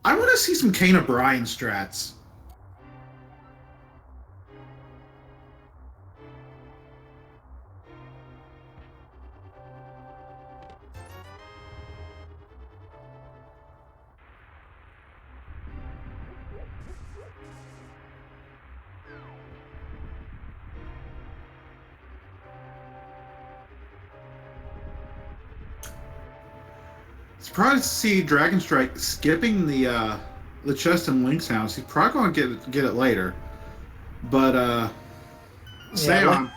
I want to see some Kane O'Brien strats. Surprised to see Dragonstrike skipping the chest in Link's house. He's probably going to get it later. But Yeah, Saion.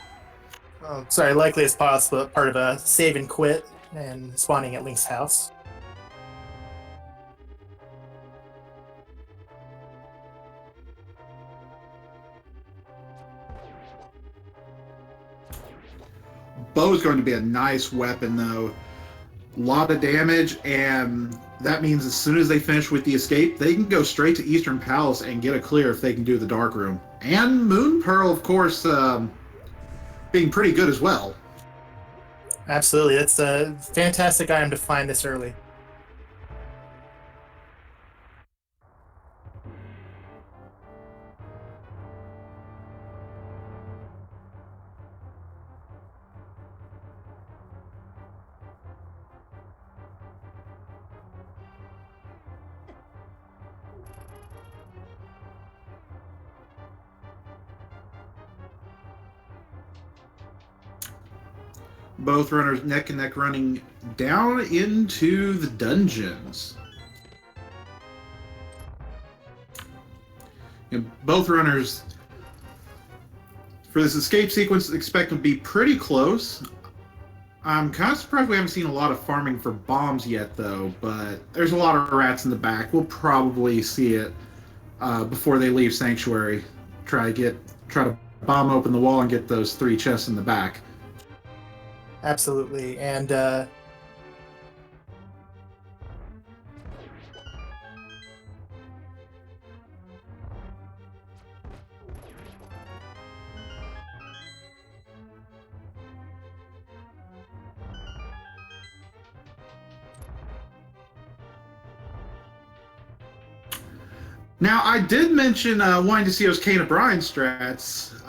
Sorry, likely as possible, part of a save and quit and spawning at Link's house. Bow is going to be a nice weapon, though. A lot of damage, and that means as soon as they finish with the escape, they can go straight to Eastern Palace and get a clear if they can do the Dark Room. And Moon Pearl, of course, being pretty good as well. Absolutely, that's a fantastic item to find this early. Both runners neck and neck running down into the dungeons. Both runners for this escape sequence expect to be pretty close. I'm kind of surprised we haven't seen a lot of farming for bombs yet, though, but there's a lot of rats in the back. We'll probably see it before they leave Sanctuary. Try to bomb open the wall and get those 3 chests in the back. Absolutely, and Now, I did mention wanting to see those Kane O'Brien strats.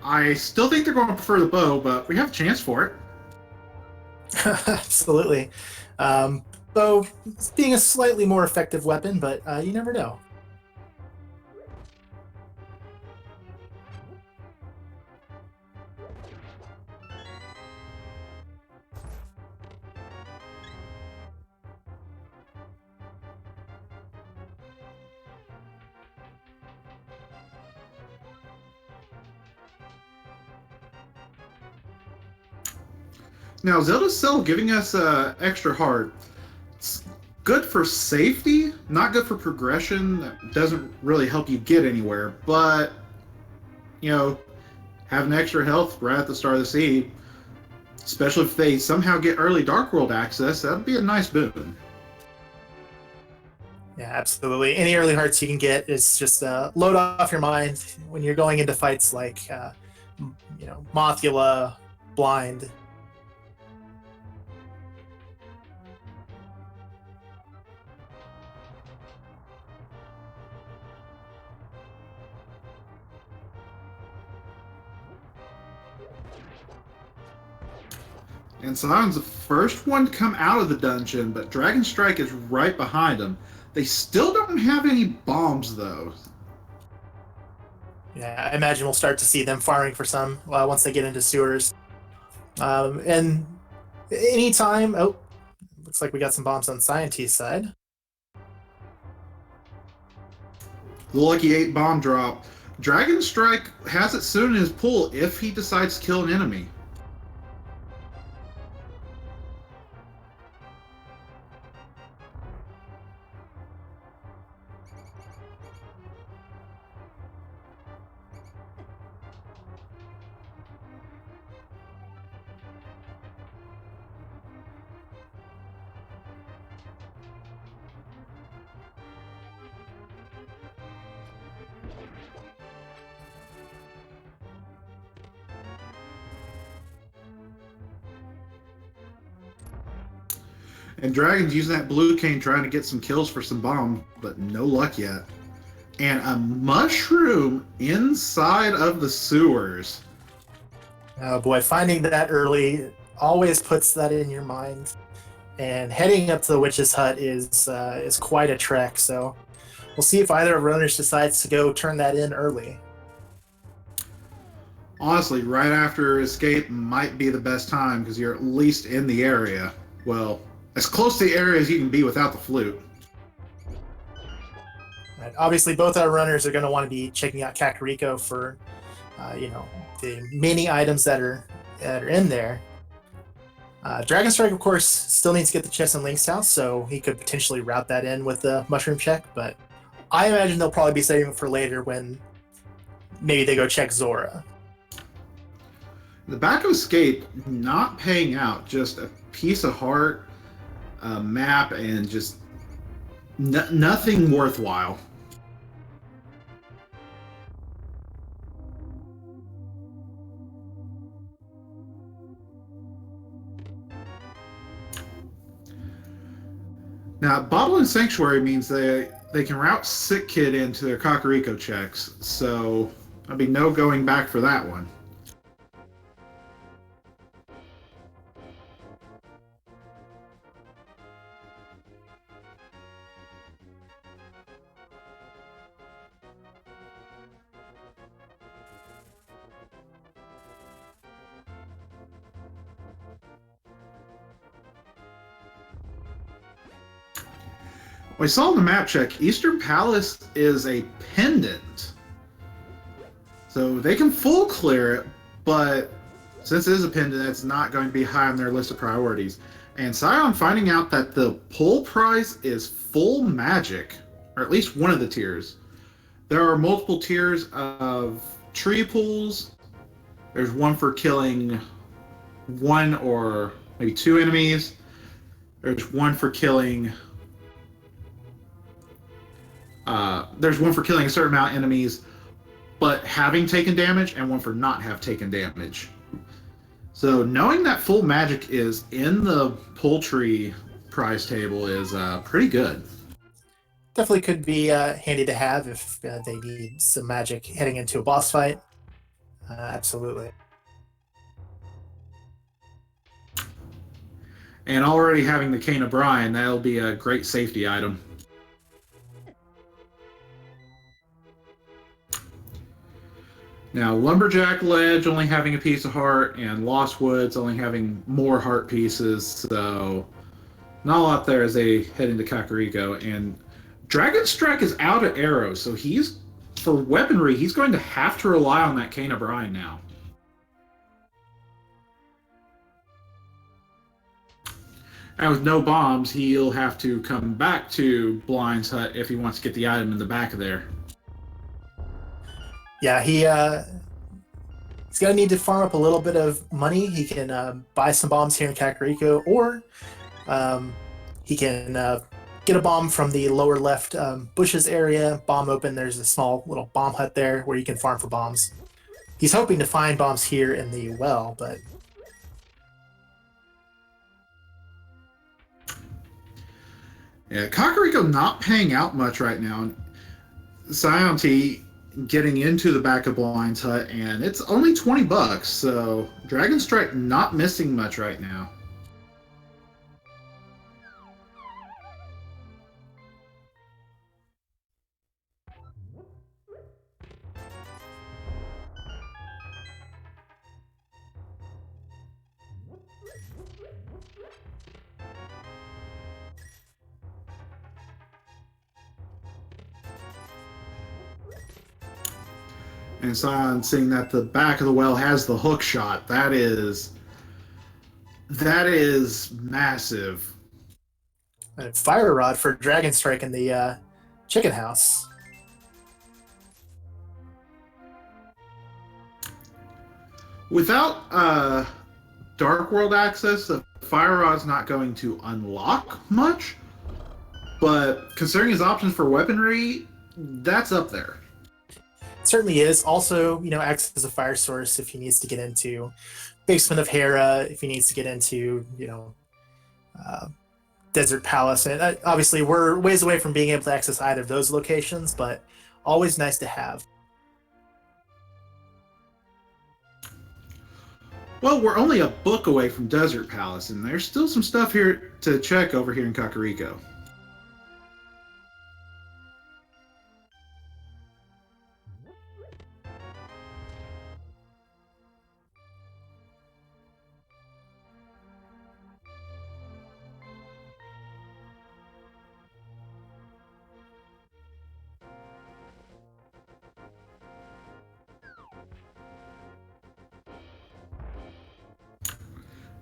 I still think they're going to prefer the bow, but we have a chance for it. absolutely. Though being a slightly more effective weapon, but you never know. Now, Zelda's still giving us extra heart. It's good for safety, not good for progression. That doesn't really help you get anywhere, but, having extra health right at the start of the seed, especially if they somehow get early Dark World access, that'd be a nice boon. Yeah, absolutely. Any early hearts you can get is just load off your mind when you're going into fights like, Mothula, Blind. And Sion's the first one to come out of the dungeon, but Dragonstrike is right behind him. They still don't have any bombs, though. Yeah, I imagine we'll start to see them farming for some once they get into sewers. And anytime... Oh, looks like we got some bombs on Saiontea's side. The Lucky 8 bomb drop. Dragonstrike has it soon in his pool if he decides to kill an enemy. And Dragon's using that blue cane trying to get some kills for some bombs, but no luck yet. And a mushroom inside of the sewers. Oh boy, finding that early always puts that in your mind. And heading up to the witch's hut is quite a trek. So we'll see if either of runners decides to go turn that in early. Honestly, right after escape might be the best time because you're at least in the area. Well, as close to the area as you can be without the flute. Right. Obviously, both our runners are going to want to be checking out Kakariko for, the many items that are in there. Dragonstrike, of course, still needs to get the chest in Link's house, so he could potentially route that in with the mushroom check. But I imagine they'll probably be saving it for later when maybe they go check Zora. The back of escape not paying out, just a piece of heart, a map, and just nothing worthwhile. Now, Bottle and Sanctuary means they can route Sick Kid into their Kakariko checks, so there'll be no going back for that one. We saw in the map check, Eastern Palace is a pendant. So they can full clear it, but since it is a pendant, it's not going to be high on their list of priorities. And Scion finding out that the pull prize is full magic, or at least one of the tiers. There are multiple tiers of tree pulls. There's one for killing one or maybe two enemies. There's one for killing a certain amount of enemies, but having taken damage, and one for not have taken damage. So knowing that full magic is in the poultry prize table is pretty good. Definitely could be handy to have if they need some magic heading into a boss fight. Absolutely. And already having the Cane of Brine, that'll be a great safety item. Now, Lumberjack Ledge only having a piece of heart, and Lost Woods only having more heart pieces, so not a lot there as they head into Kakariko. And Dragonstrike is out of arrows, so for weaponry, he's going to have to rely on that Cane of Brine now. And with no bombs, he'll have to come back to Blind's hut if he wants to get the item in the back of there. Yeah, he's going to need to farm up a little bit of money. He can buy some bombs here in Kakariko, or he can get a bomb from the lower left bushes area, bomb open. There's a small little bomb hut there where you can farm for bombs. He's hoping to find bombs here in the well, but... Yeah, Kakariko not paying out much right now. saiontea getting into the back of Blind's hut, and it's only $20, so Dragonstrike not missing much right now. And Scion seeing that the back of the well has the hook shot. That is massive. And Fire Rod for Dragonstrike in the chicken house. Without Dark World access, the Fire Rod's not going to unlock much. But considering his options for weaponry, that's up there. Certainly is. Also, acts as a fire source if he needs to get into Basement of Hera, if he needs to get into, Desert Palace. And obviously, we're ways away from being able to access either of those locations, but always nice to have. Well, we're only a book away from Desert Palace, and there's still some stuff here to check over here in Kakariko.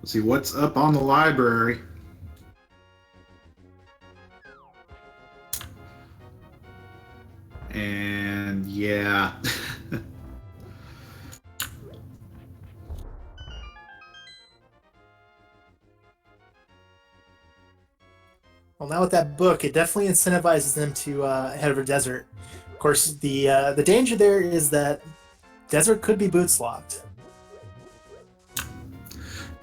Let's see what's up on the library. And yeah. Well, now with that book, it definitely incentivizes them to head over desert. Of course, the danger there is that desert could be boots locked.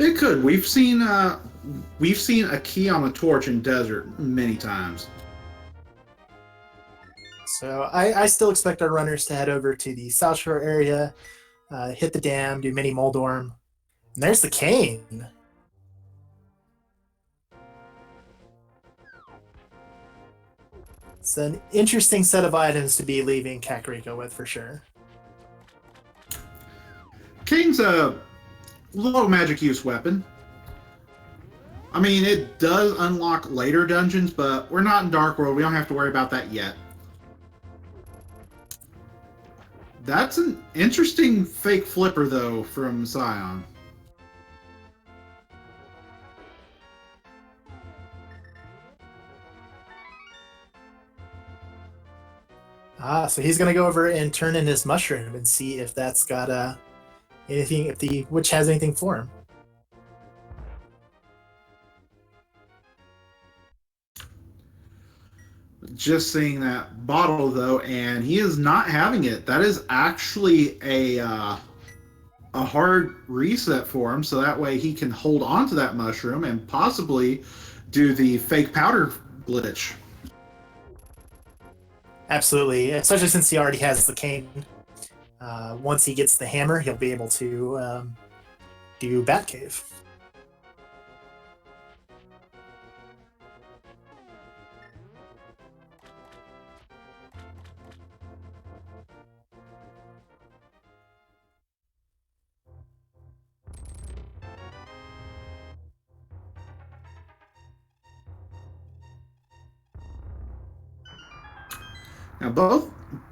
It could. We've seen a key on the torch in desert many times. So I still expect our runners to head over to the South Shore area, hit the dam, do mini Moldorm. And there's the cane. It's an interesting set of items to be leaving Kakariko with for sure. Kane's a low magic use weapon. I mean, it does unlock later dungeons, but we're not in Dark World. We don't have to worry about that yet. That's an interesting fake flipper, though, from Scion. So he's gonna go over and turn in his mushroom and see if that's got anything, if the witch has anything for him. Just seeing that bottle, though, and he is not having it. That is actually a hard reset for him, so that way he can hold on to that mushroom and possibly do the fake powder glitch. Absolutely, especially since he already has the cane. Once he gets the hammer, he'll be able to do Batcave. Now,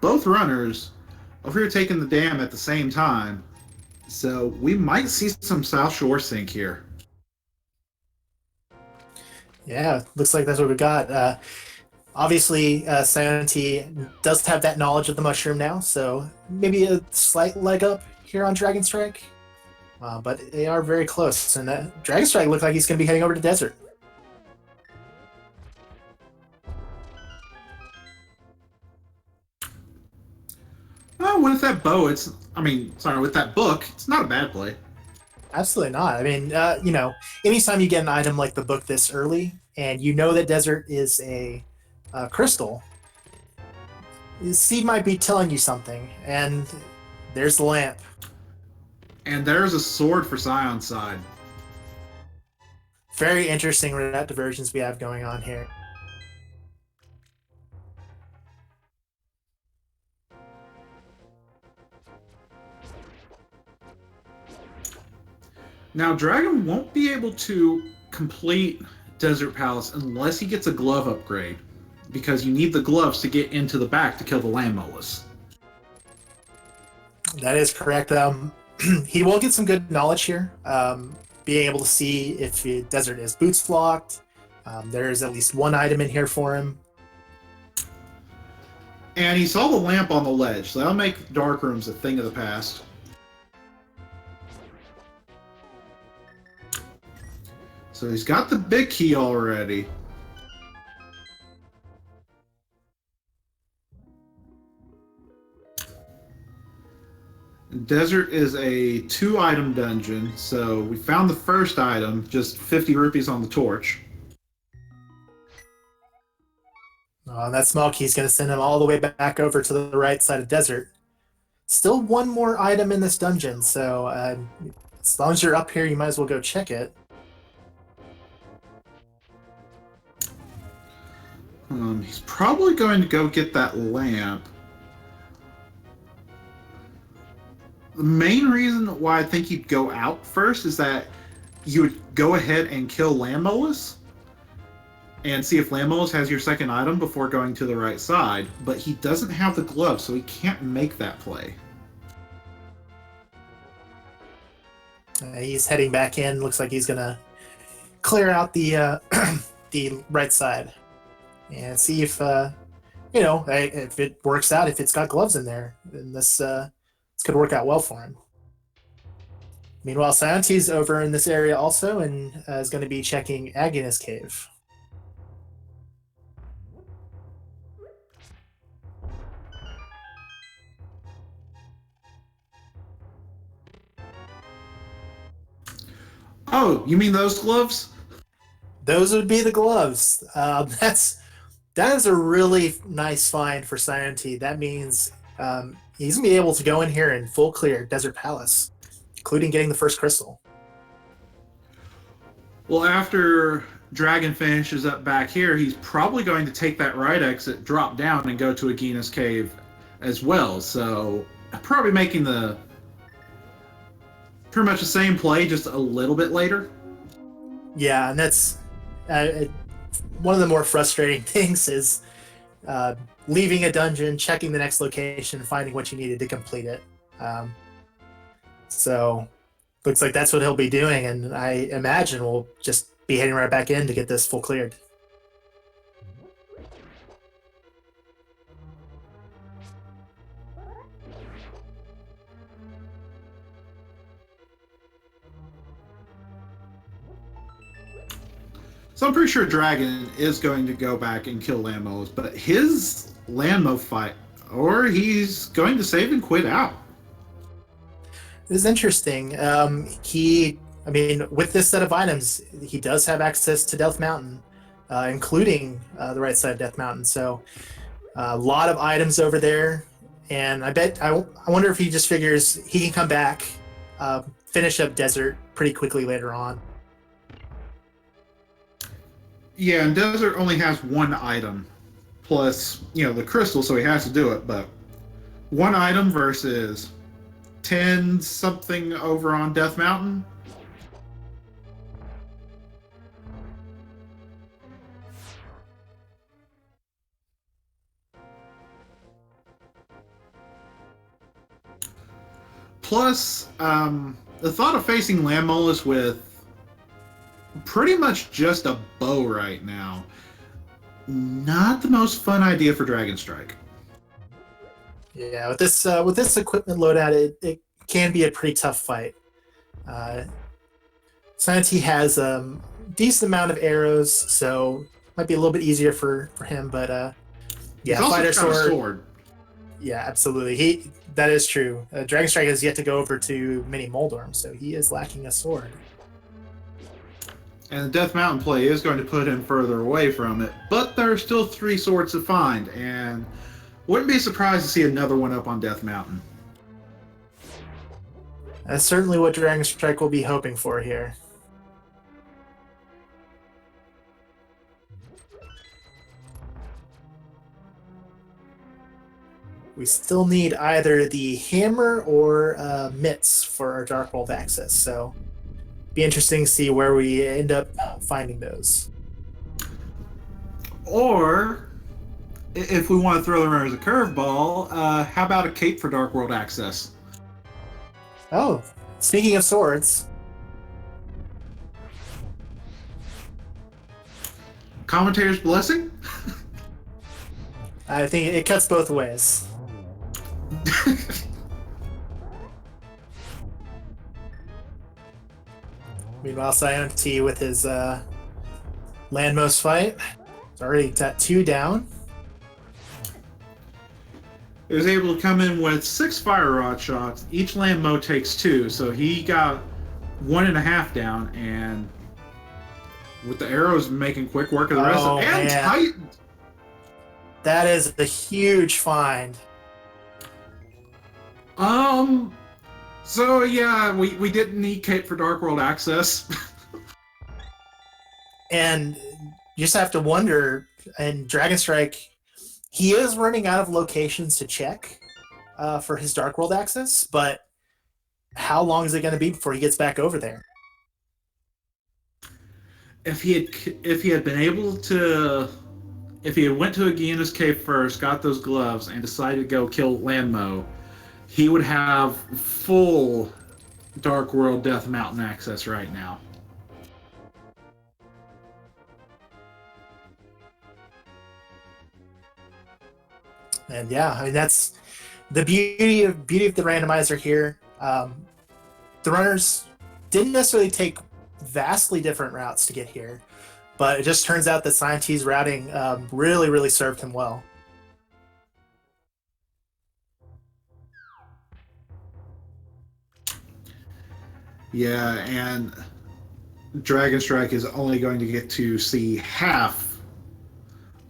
both runners over here taking the dam at the same time, so we might see some South Shore sync here. Yeah, looks like that's what we got. Obviously, saiontea does have that knowledge of the mushroom now, so maybe a slight leg up here on Dragonstrike. But they are very close, and Dragonstrike looks like he's going to be heading over to desert. Oh, with that bow, with that book, it's not a bad play. Absolutely not. I mean, anytime you get an item like the book this early, and you know that desert is a crystal, Seed might be telling you something, and there's the lamp. And there's a sword for Sion's side. Very interesting route diversions we have going on here. Now, Dragon won't be able to complete Desert Palace unless he gets a glove upgrade, because you need the gloves to get into the back to kill the land mollusk. That is correct. He will get some good knowledge here, being able to see if the desert is boots locked. There's at least one item in here for him. And he saw the lamp on the ledge, so that'll make dark rooms a thing of the past. So he's got the big key already. Desert is a 2-item dungeon, so we found the first item, just 50 rupees on the torch. That small key is going to send him all the way back over to the right side of desert. Still one more item in this dungeon, so as long as you're up here, you might as well go check it. He's probably going to go get that lamp. The main reason why I think he'd go out first is that you would go ahead and kill Landmolus and see if Landmolus has your second item before going to the right side, but he doesn't have the glove, so he can't make that play. He's heading back in. Looks like he's going to clear out the the right side and see if if it works out. If it's got gloves in there, then this could work out well for him. Meanwhile, saiontea's over in this area also, and is going to be checking Agahnim's cave. Oh, you mean those gloves? Those would be the gloves. That is a really nice find for saiontea. That means he's going to be able to go in here and full clear Desert Palace, including getting the first crystal. Well, after Dragon finishes up back here, he's probably going to take that right exit, drop down, and go to Agahnim's cave as well. So, probably making the pretty much the same play, just a little bit later. Yeah, and that's one of the more frustrating things is leaving a dungeon, checking the next location, finding what you needed to complete it. So looks like that's what he'll be doing, and I imagine we'll just be heading right back in to get this full cleared. So I'm pretty sure Dragon is going to go back and kill Landmolus, but his Landmo fight, or he's going to save and quit out. This is interesting. With this set of items, he does have access to Death Mountain, including the right side of Death Mountain. So a lot of items over there, and I wonder if he just figures he can come back, finish up Desert pretty quickly later on. Yeah, and Desert only has one item, plus, the crystal, so he has to do it, but one item versus 10 something over on Death Mountain. Plus, the thought of facing Landmolus with pretty much just a bow right now, not the most fun idea for Dragonstrike. Yeah, with this equipment loadout, it can be a pretty tough fight. saiontea has a decent amount of arrows, so might be a little bit easier for him. But yeah, fighter sword. Yeah, absolutely. That is true. Dragonstrike has yet to go over to Mini Moldorm, so he is lacking a sword. And the Death Mountain play is going to put him further away from it, but there are still 3 swords to find, and wouldn't be surprised to see another one up on Death Mountain. That's certainly what Dragonstrike will be hoping for here. We still need either the hammer or mitts for our Dark World access, so be interesting to see where we end up finding those. Or, if we want to throw them as a curveball, how about a cape for Dark World access? Oh, speaking of swords. Commentator's blessing? I think it cuts both ways. Meanwhile, saiontea with his landmost fight. It's already got 2 down. He was able to come in with 6 fire rod shots. Each landmo takes 2, so he got 1.5 down, and with the arrows making quick work of the rest of it. And Titan! That is a huge find. So yeah, we didn't need Cape for Dark World access. And you just have to wonder, and Dragonstrike, he is running out of locations to check for his Dark World access, but how long is it going to be before he gets back over there? If he had been able to, if he had went to Agahnim's cave first, got those gloves, and decided to go kill Landmo, he would have full Dark World Death Mountain access right now. And yeah, I mean that's the beauty of the randomizer here. The runners didn't necessarily take vastly different routes to get here, but it just turns out that saiontea's routing really served him well. Yeah, and Dragonstrike is only going to get to see half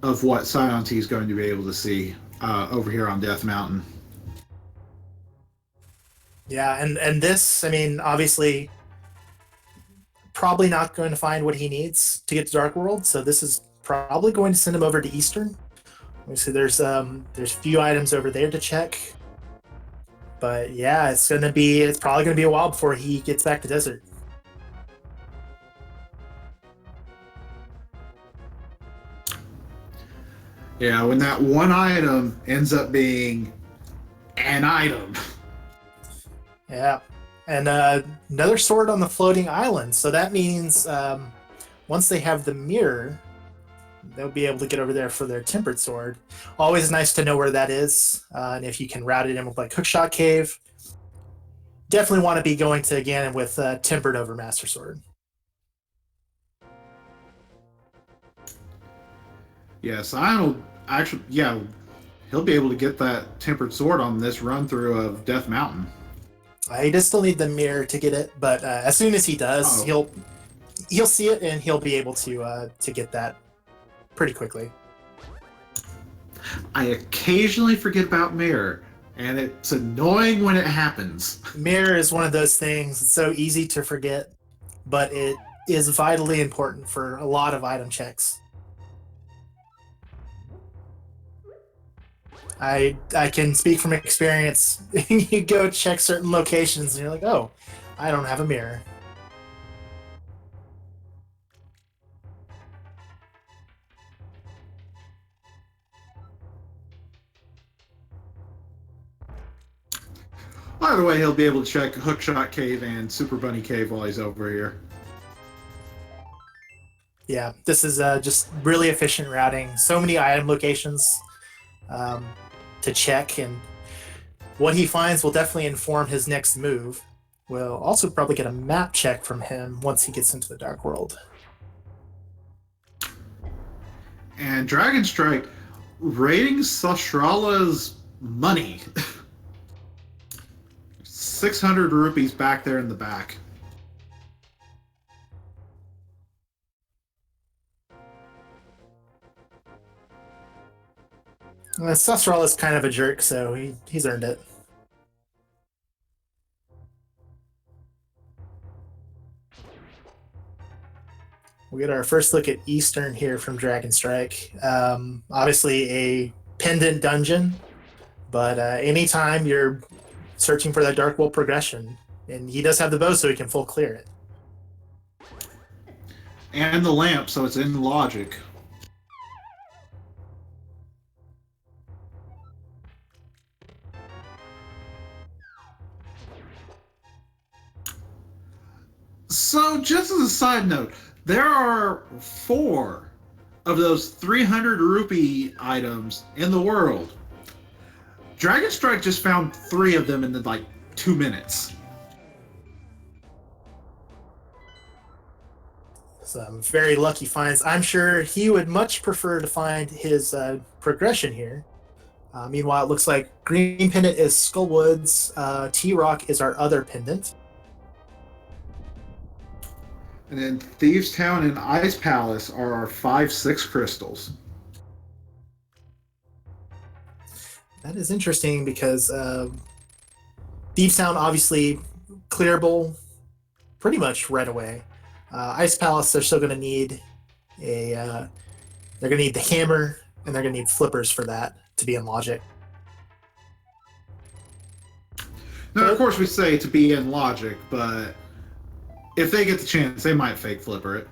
of what saiontea is going to be able to see over here on Death Mountain. Yeah, and this, I mean, obviously, probably not going to find what he needs to get to Dark World, so this is probably going to send him over to Eastern. Obviously, there's a few items over there to check, but yeah, it's probably gonna be a while before he gets back to Desert. Yeah, when that one item ends up being an item. Yeah, and another sword on the floating island. So that means once they have the mirror, they'll be able to get over there for their tempered sword. Always nice to know where that is, and if you can route it in with like Hookshot Cave. Definitely want to be going to Ganon with tempered over Master Sword. Yes, I'll actually. Yeah, he'll be able to get that tempered sword on this run through of Death Mountain. He does still need the mirror to get it, but as soon as he does, he'll see it and he'll be able to get that pretty quickly. I occasionally forget about mirror, and it's annoying when it happens. Mirror is one of those things. It's so easy to forget, but it is vitally important for a lot of item checks. I can speak from experience. You go check certain locations and you're like, oh, I don't have a mirror. By the way, he'll be able to check Hookshot Cave and Super Bunny Cave while he's over here. Yeah, this is just really efficient routing. So many item locations to check, and what he finds will definitely inform his next move. We'll also probably get a map check from him once he gets into the Dark World. And Dragonstrike raiding Sashrala's money. 600 rupees back there in the back. Sasral is kind of a jerk, so he's earned it. We get our first look at Eastern here from Dragonstrike. Obviously a pendant dungeon, but anytime you're searching for that Dark World progression, and he does have the bow so he can full clear it. And the lamp, so it's in logic. So, just as a side note, there are 4 of those 300 rupee items in the world. Dragonstrike just found 3 of them in like 2 minutes. Some very lucky finds. I'm sure he would much prefer to find his progression here. Meanwhile, it looks like green pendant is Skullwoods, T-Rock is our other pendant. And then Thieves Town and Ice Palace are our 5-6 crystals. That is interesting because Deep Sound obviously clearable pretty much right away. Ice Palace, they're still going to need they're going to need the hammer, and they're going to need flippers for that to be in logic. Now, of course, we say to be in logic, but if they get the chance, they might fake flipper it.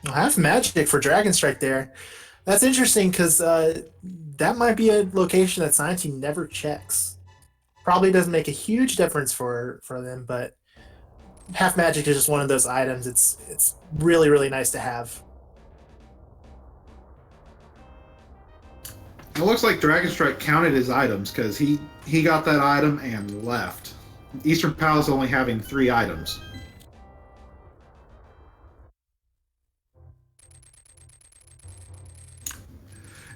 Half magic for Dragon Strike there. That's interesting because that might be a location that Science never checks. Probably doesn't make a huge difference for them, but half magic is just one of those items. It's really, really nice to have. It looks like Dragon Strike counted his items because he got that item and left. Eastern Palace only having 3 items.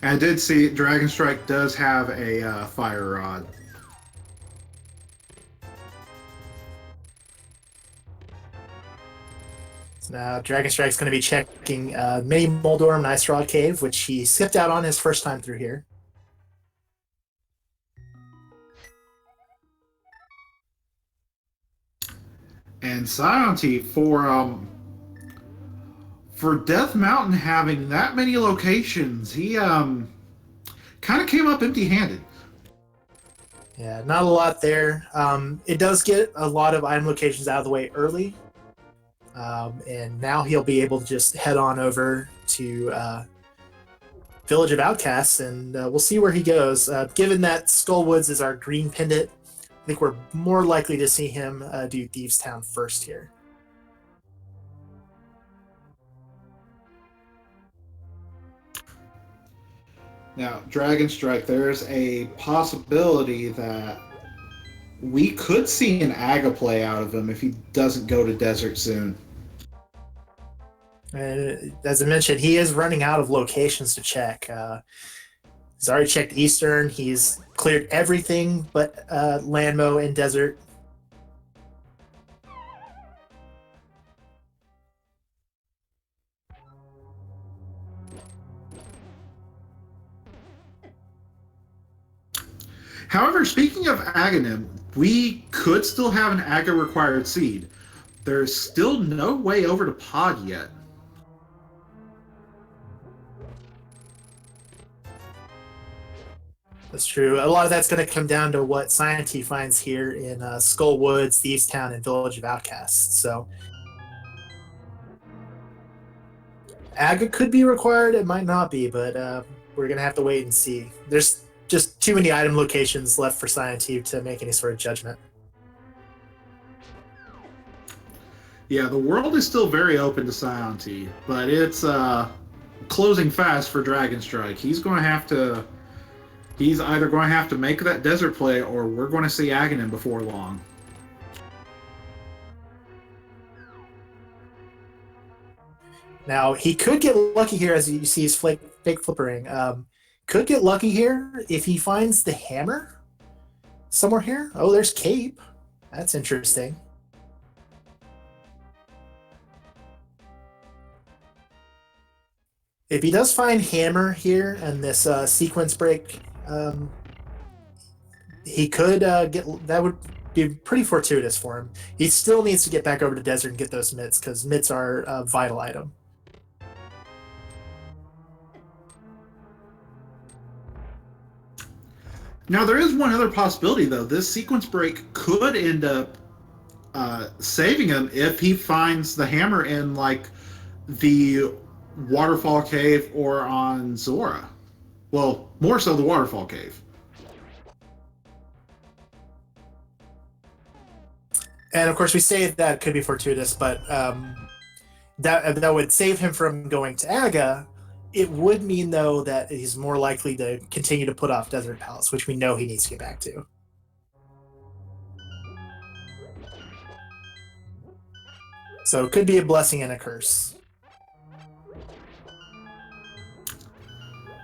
And I did see Dragon Strike does have a fire rod. So now Dragon Strike's going to be checking Mini Moldorm Ice Rod Cave, which he skipped out on his first time through here. And saiontea for Death Mountain having that many locations, he kind of came up empty-handed. Yeah, not a lot there. It does get a lot of item locations out of the way early. And now he'll be able to just head on over to Village of Outcasts, and we'll see where he goes. Given that Skullwoods is our green pendant, I think we're more likely to see him do Thieves Town first here. Now, Dragon Strike, there's a possibility that we could see an Aga play out of him if he doesn't go to Desert soon. And as I mentioned, he is running out of locations to check. He's already checked Eastern. He's cleared everything but Landmo and Desert. However, speaking of Agahnim, we could still have an Aga required seed. There's still no way over to Pod yet. That's true. A lot of that's going to come down to what saiontea finds here in Skullwoods, Thieves Town, and Village of Outcasts. So, Aga could be required. It might not be, but we're going to have to wait and see. There's just too many item locations left for saiontea to make any sort of judgment. Yeah, the world is still very open to saiontea, but it's closing fast for Dragon Strike. He's either going to have to make that desert play, or we're going to see Agahnim before long. Now, he could get lucky here, as you see he's fake flippering. Could get lucky here if he finds the hammer somewhere here. Oh, there's Cape. That's interesting. If he does find hammer here and this sequence break, he could get that would be pretty fortuitous for him. He still needs to get back over to Desert and get those mitts because mitts are a vital item. Now, there is one other possibility, though. This sequence break could end up saving him if he finds the hammer in, like, the Waterfall Cave or on Zora. Well, more so the Waterfall Cave. And, of course, we say that could be fortuitous, but that would save him from going to Aga. It would mean, though, that he's more likely to continue to put off Desert Palace, which we know he needs to get back to. So it could be a blessing and a curse.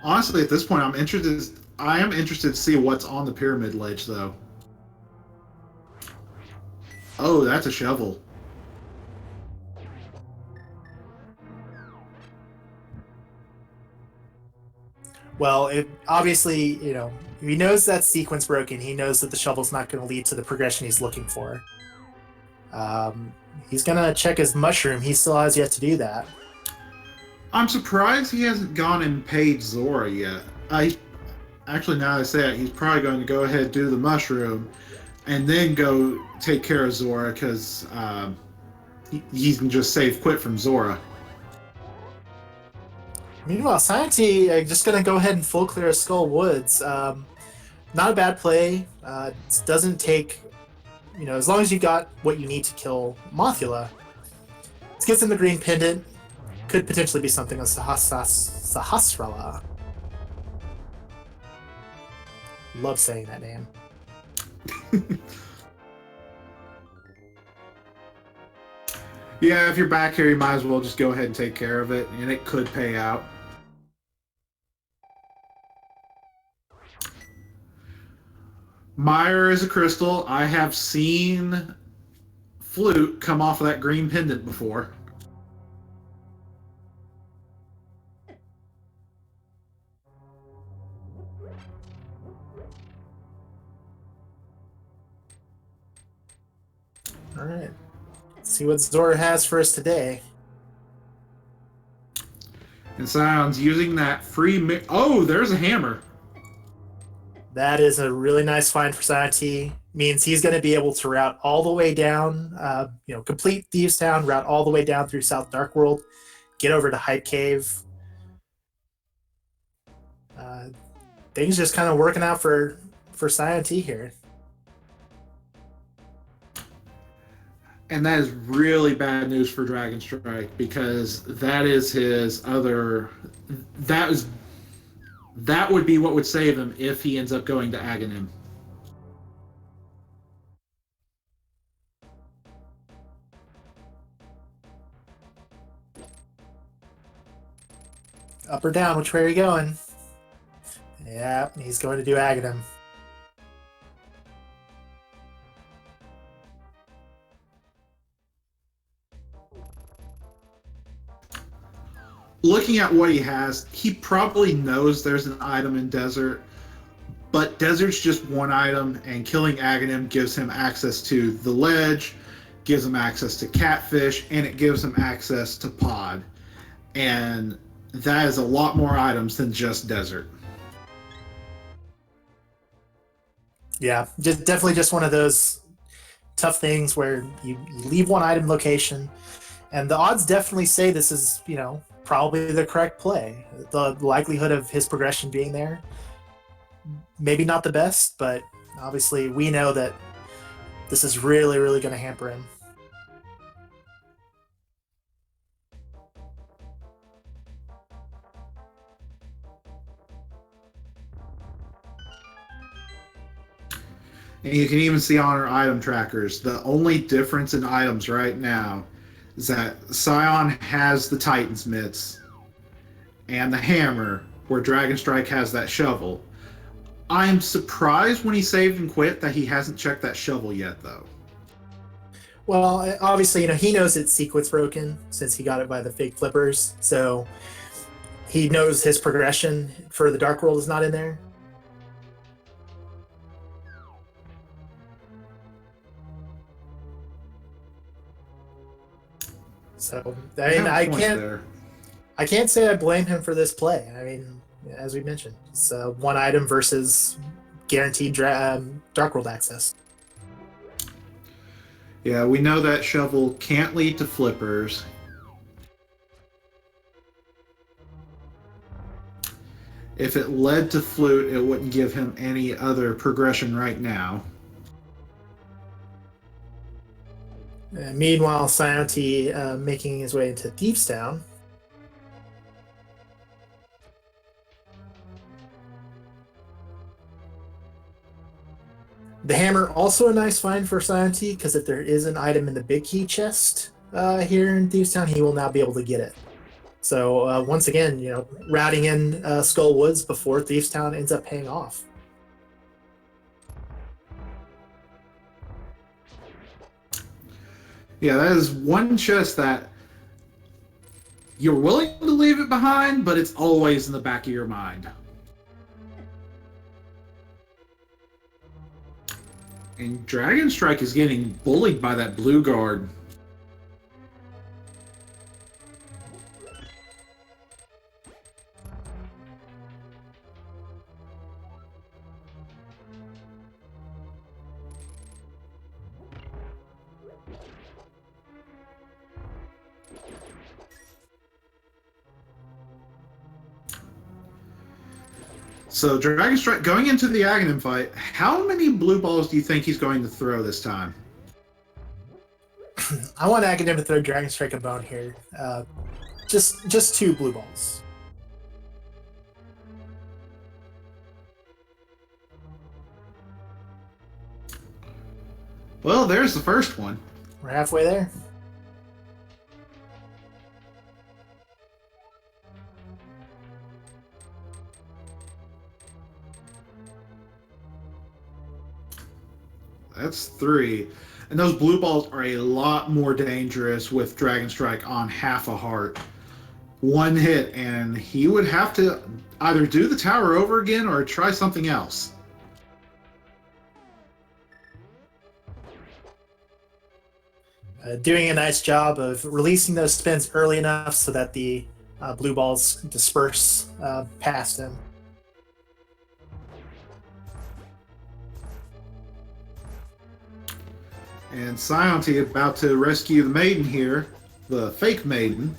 Honestly, at this point, I am interested to see what's on the pyramid ledge, though. Oh, that's a shovel. Well, obviously, he knows that sequence broken. He knows that the shovel's not going to lead to the progression he's looking for. He's going to check his mushroom. He still has yet to do that. I'm surprised he hasn't gone and paid Zora yet. Actually, now that I say it, he's probably going to go ahead and do the mushroom and then go take care of Zora because he can just save quit from Zora. Meanwhile, saiontea just going to go ahead and full clear Skull Woods. Not a bad play. Doesn't take, as long as you got what you need to kill Mothula. Let's get in the green pendant. Could potentially be something on Sahasrara. Love saying that name. Yeah, if you're back here, you might as well just go ahead and take care of it, and it could pay out. Mire is a crystal. I have seen Flute come off of that green pendant before. All right. Let's see what Zora has for us today. And Sion's using that free... Oh, there's a hammer. That is a really nice find for saiontea. Means he's going to be able to route all the way down, complete Thieves Town, route all the way down through South Dark World, get over to Hype Cave. Things just kind of working out for saiontea here. And that is really bad news for Dragonstrike because that is his other... That would be what would save him if he ends up going to Agahnim. Up or down? Which way are you going? Yeah, he's going to do Agahnim. Looking at what he has, he probably knows there's an item in Desert, but Desert's just one item, and killing Agahnim gives him access to the ledge, gives him access to Catfish, and it gives him access to Pod. And that is a lot more items than just Desert. Yeah, definitely just one of those tough things where you leave one item location, and the odds definitely say this is, probably the correct play. The likelihood of his progression being there, maybe not the best, but obviously we know that this is really, really going to hamper him. And you can even see on our item trackers, the only difference in items right now is that Sion has the Titan's mitts and the hammer, where Dragonstrike has that shovel. I'm surprised when he saved and quit that he hasn't checked that shovel yet, though. Well, obviously, he knows it's sequence broken since he got it by the fake flippers, so he knows his progression for the Dark World is not in there. So I can't say I blame him for this play. I mean, as we mentioned, it's one item versus guaranteed Dark World access. Yeah, we know that shovel can't lead to flippers. If it led to Flute, it wouldn't give him any other progression right now. Meanwhile, saiontea making his way into Thieves Town. The hammer, also a nice find for saiontea, because if there is an item in the big key chest here in Thieves Town, he will now be able to get it. So once again, routing in Skull Woods before Thieves Town ends up paying off. Yeah, that is one chest that you're willing to leave it behind, but it's always in the back of your mind. And Dragon Strike is getting bullied by that blue guard. So Dragon Strike going into the Agahnim fight, how many blue balls do you think he's going to throw this time? I want Agahnim to throw Dragon Strike a bone here. Just 2 blue balls. Well, there's the first one. We're halfway there. That's 3. And those blue balls are a lot more dangerous with Dragon Strike on half a heart. 1 hit, and he would have to either do the tower over again or try something else. Doing a nice job of releasing those spins early enough so that the blue balls disperse past him. And saiontea about to rescue the maiden here, the fake maiden.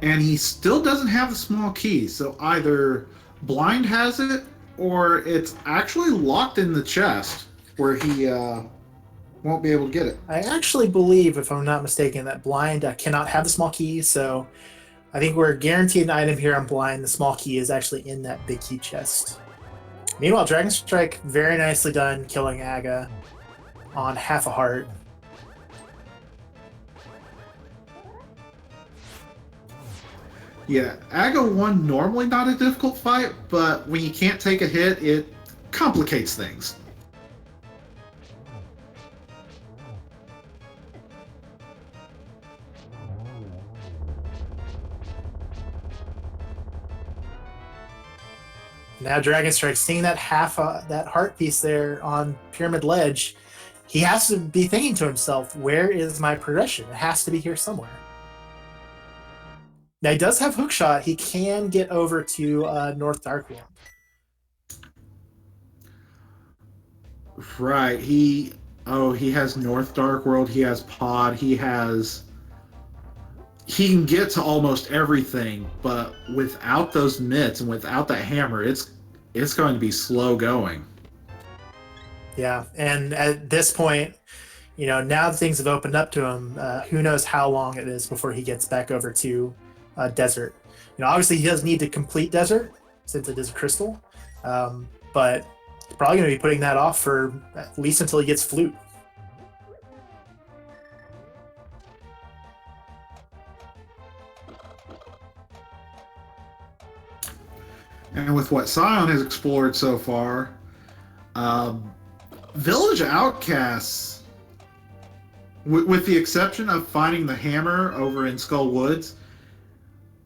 And he still doesn't have the small key, so either Blind has it, or it's actually locked in the chest where he won't be able to get it. I actually believe, if I'm not mistaken, that Blind cannot have the small key, so I think we're guaranteed an item here on Blind. The small key is actually in that big key chest. Meanwhile, Dragon Strike, very nicely done, killing Aga on half a heart. Yeah, Aga 1 normally not a difficult fight, but when you can't take a hit, it complicates things. Now Dragon Strike, seeing that that heart piece there on Pyramid Ledge, he has to be thinking to himself, where is my progression? It has to be here somewhere. Now he does have Hookshot. He can get over to North Darkworld. Right, he has North Darkworld, he has Pod, he can get to almost everything, but without those mitts and without that hammer, it's going to be slow going. Yeah, and at this point, now that things have opened up to him, who knows how long it is before he gets back over to Desert. Obviously he does need to complete Desert since it is a crystal, but he's probably going to be putting that off for at least until he gets Flute. And with what Scion has explored so far, Village Outcasts, with the exception of finding the hammer over in Skull Woods,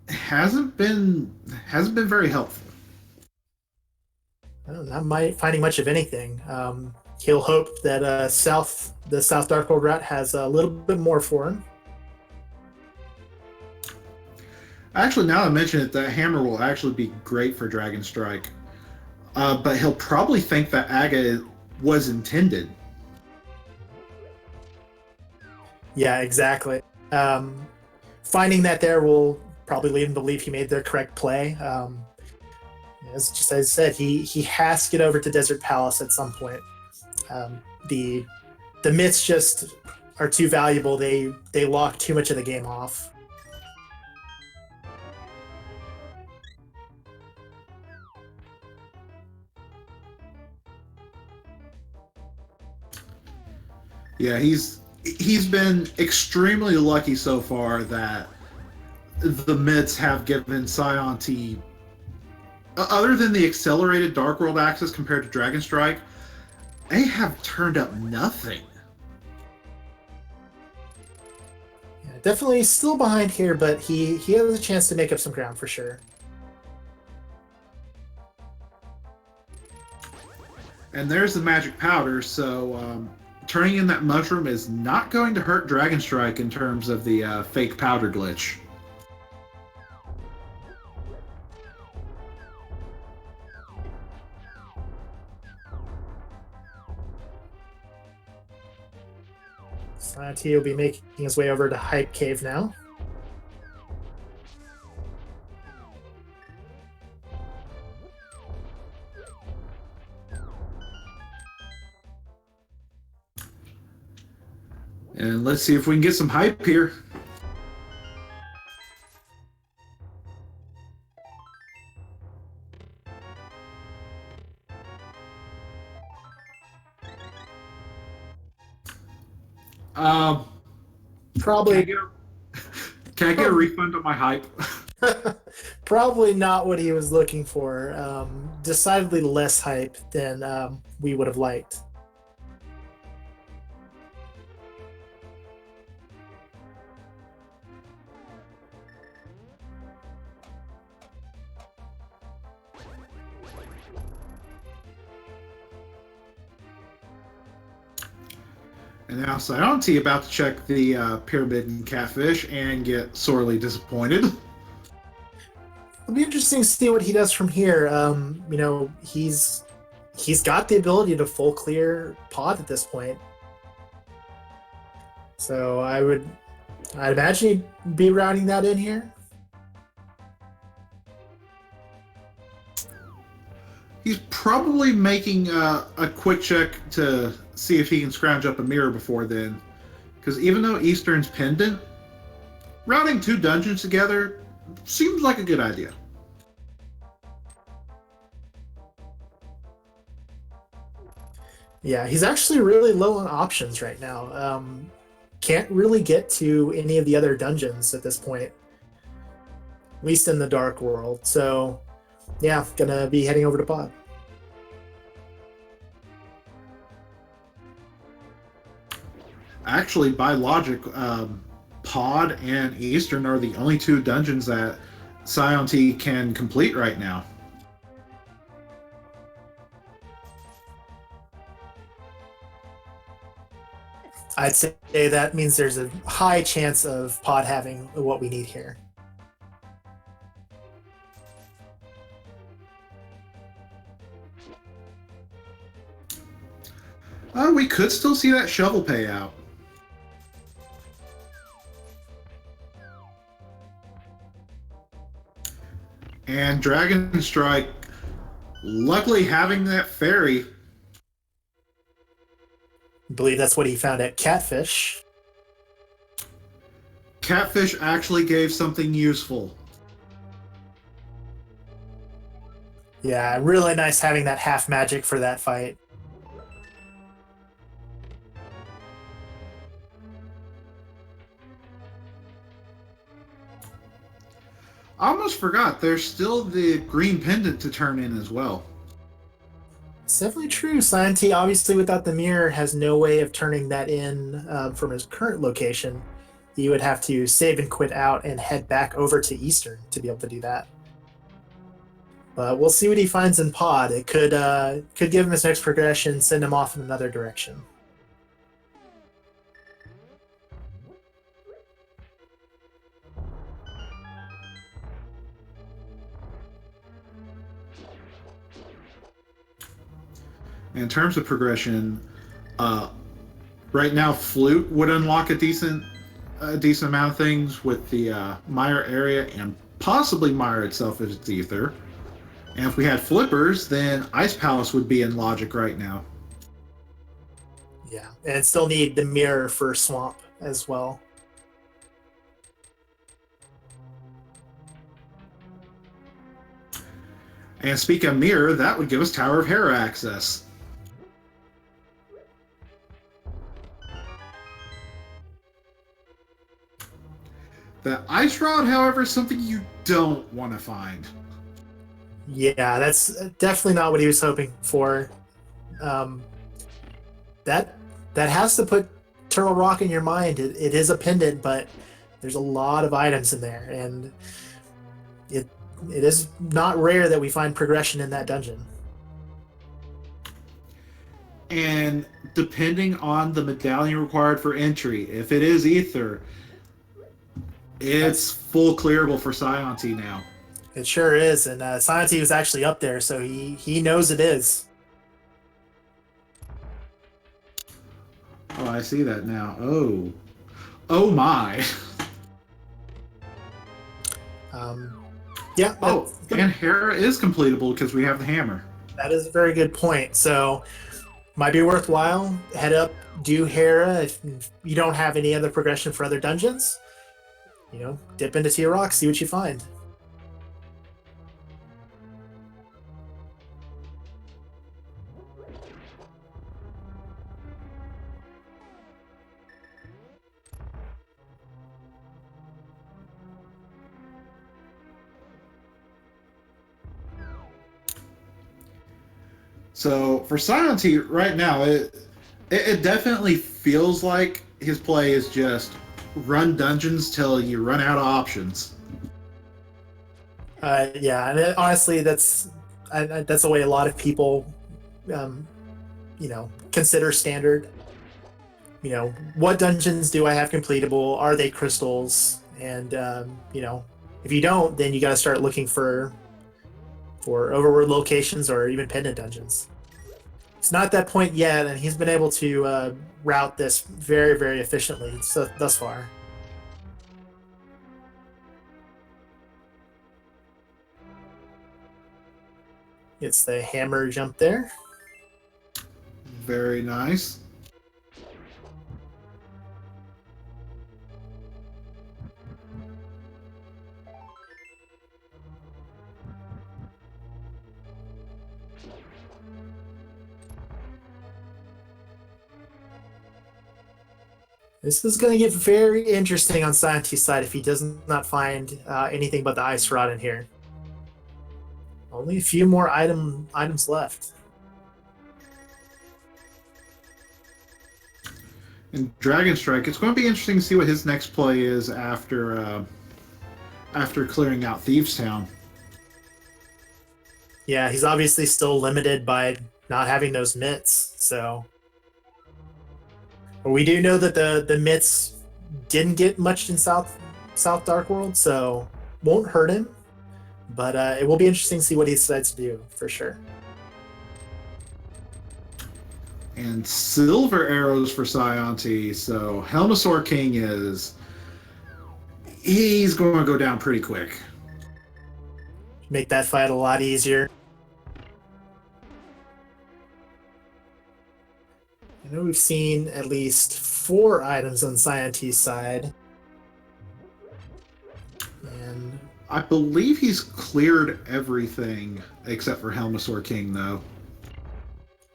hasn't been very helpful. Not finding much of anything. He'll hope that the South Darkworld route has a little bit more for him. Actually, now I mention it, that hammer will actually be great for Dragon Strike. But he'll probably think that Aga was intended. Yeah, exactly. Finding that there will probably lead him to believe he made the correct play. As I said, he has to get over to Desert Palace at some point. The myths just are too valuable. They lock too much of the game off. Yeah, he's been extremely lucky so far that the mitts have given saiontea, other than the accelerated Dark World access compared to Dragon Strike, they have turned up nothing. Yeah, definitely still behind here, but he has a chance to make up some ground for sure. And there's the magic powder, so turning in that mushroom is not going to hurt Dragonstrike in terms of the fake powder glitch. saiontea will be making his way over to Hype Cave now. And let's see if we can get some hype here. Probably, can I get a refund on my hype? probably not what he was looking for. Decidedly less hype than we would have liked. And now saiontea about to check the pyramid and catfish and get sorely disappointed. It'll be interesting to see what he does from here. You know, he's got the ability to full clear pod at this point. So I'd imagine he'd be routing that in here. He's probably making a quick check to see if he can scrounge up a mirror before then. Because even though Eastern's pendant, routing 2 dungeons together seems like a good idea. Yeah, he's actually really low on options right now. Can't really get to any of the other dungeons at this point, at least in the Dark World. So, yeah, gonna be heading over to Pod. Actually, by logic, Pod and Eastern are the only 2 dungeons that saiontea can complete right now. I'd say that means there's a high chance of Pod having what we need here. We could still see that shovel payout. And Dragonstrike, luckily having that fairy. I believe that's what he found at Catfish. Catfish actually gave something useful. Yeah, really nice having that half magic for that fight. I almost forgot, there's still the green pendant to turn in as well. It's definitely true. saiontea, obviously, without the mirror, has no way of turning that in from his current location. He would have to save and quit out and head back over to Eastern to be able to do that. But we'll see what he finds in Pod. It could give him his next progression, send him off in another direction. In terms of progression, right now Flute would unlock a decent amount of things with the Mire area and possibly Mire itself if it's Ether. And if we had flippers, then Ice Palace would be in logic right now. Yeah, and still need the mirror for Swamp as well. And speaking of mirror, that would give us Tower of Hera access. The Ice Rod, however, is something you don't want to find. Yeah, that's definitely not what he was hoping for. That has to put Turtle Rock in your mind. It is a pendant, but there's a lot of items in there, and it is not rare that we find progression in that dungeon. And depending on the medallion required for entry, if it is Ether, it's full clearable for saiontea now. It sure is, and saiontea was actually up there, so he knows it is. Oh, I see that now. Oh my. Yeah. Oh, and Hera is completable because we have the hammer. That is a very good point. So, might be worthwhile. Head up, do Hera. If you don't have any other progression for other dungeons, dip into Tier Rock, see what you find. So for saiontea right now, it definitely feels like his play is just run dungeons till you run out of options. Yeah, and honestly, that's the way a lot of people, consider standard. What dungeons do I have completable? Are they crystals? And if you don't, then you got to start looking for overworld locations or even pendant dungeons. It's not that point yet, and he's been able to route this very, very efficiently thus far. It's the hammer jump there. Very nice. This is going to get very interesting on saiontea's side if he does not find anything but the ice rod in here. Only a few more items left. And Dragonstrike, it's going to be interesting to see what his next play is after clearing out Thieves Town. Yeah, he's obviously still limited by not having those mitts, so... But we do know that the mitts didn't get much in South Dark World, so won't hurt him. But it will be interesting to see what he decides to do, for sure. And silver arrows for saiontea, so Helmasaur King he's going to go down pretty quick. Make that fight a lot easier. I know we've seen at least 4 items on saiontea's side. And I believe he's cleared everything except for Helmasaur King, though.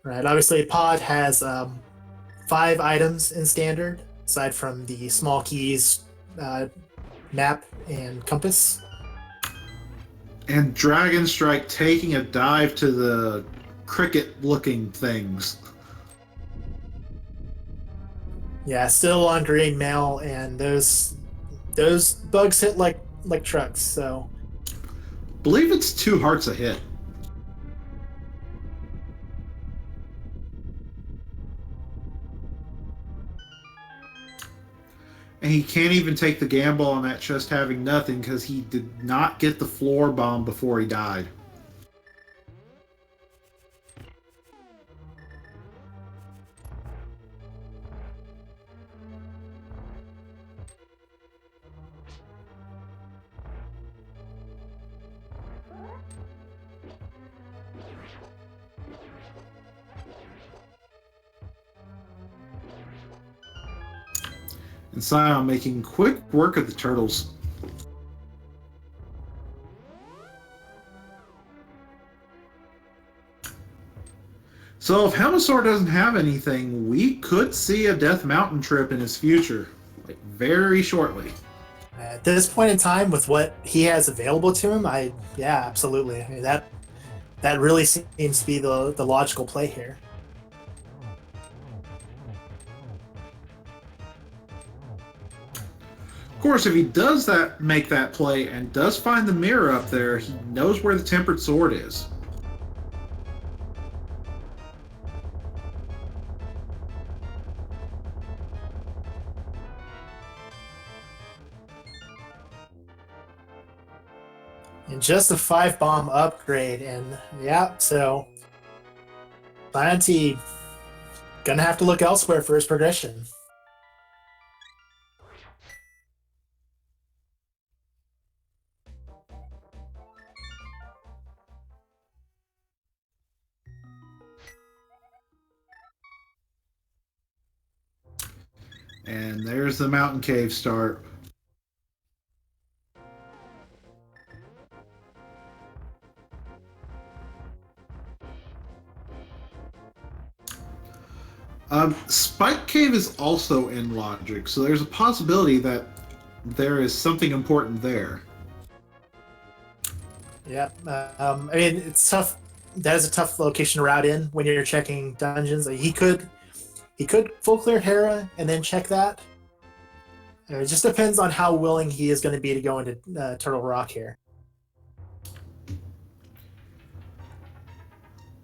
right, obviously Pod has 5 items in standard, aside from the small keys, map, and compass. And Dragonstrike taking a dive to the cricket-looking things. Yeah, still on green mail, and those bugs hit like trucks. So, Believe it's 2 hearts a hit. And he can't even take the gamble on that chest having nothing because he did not get the floor bomb before he died. And Scion making quick work of the turtles. So if Helmasaur doesn't have anything, we could see a Death Mountain trip in his future, like very shortly. at this point in time, with what he has available to him, yeah, absolutely. I mean, that really seems to be the logical play here. Of course, if he does make that play and does find the mirror up there, he knows where the Tempered Sword is. And just a 5-bomb upgrade, and yeah, so saiontea gonna have to look elsewhere for his progression. And there's the mountain cave start. Spike Cave is also in logic, so there's a possibility that there is something important there. Yeah, I mean, it's tough. That is a tough location to route in when you're checking dungeons. Like, he could full clear Hera and then check that. It just depends on how willing he is going to be to go into Turtle Rock here.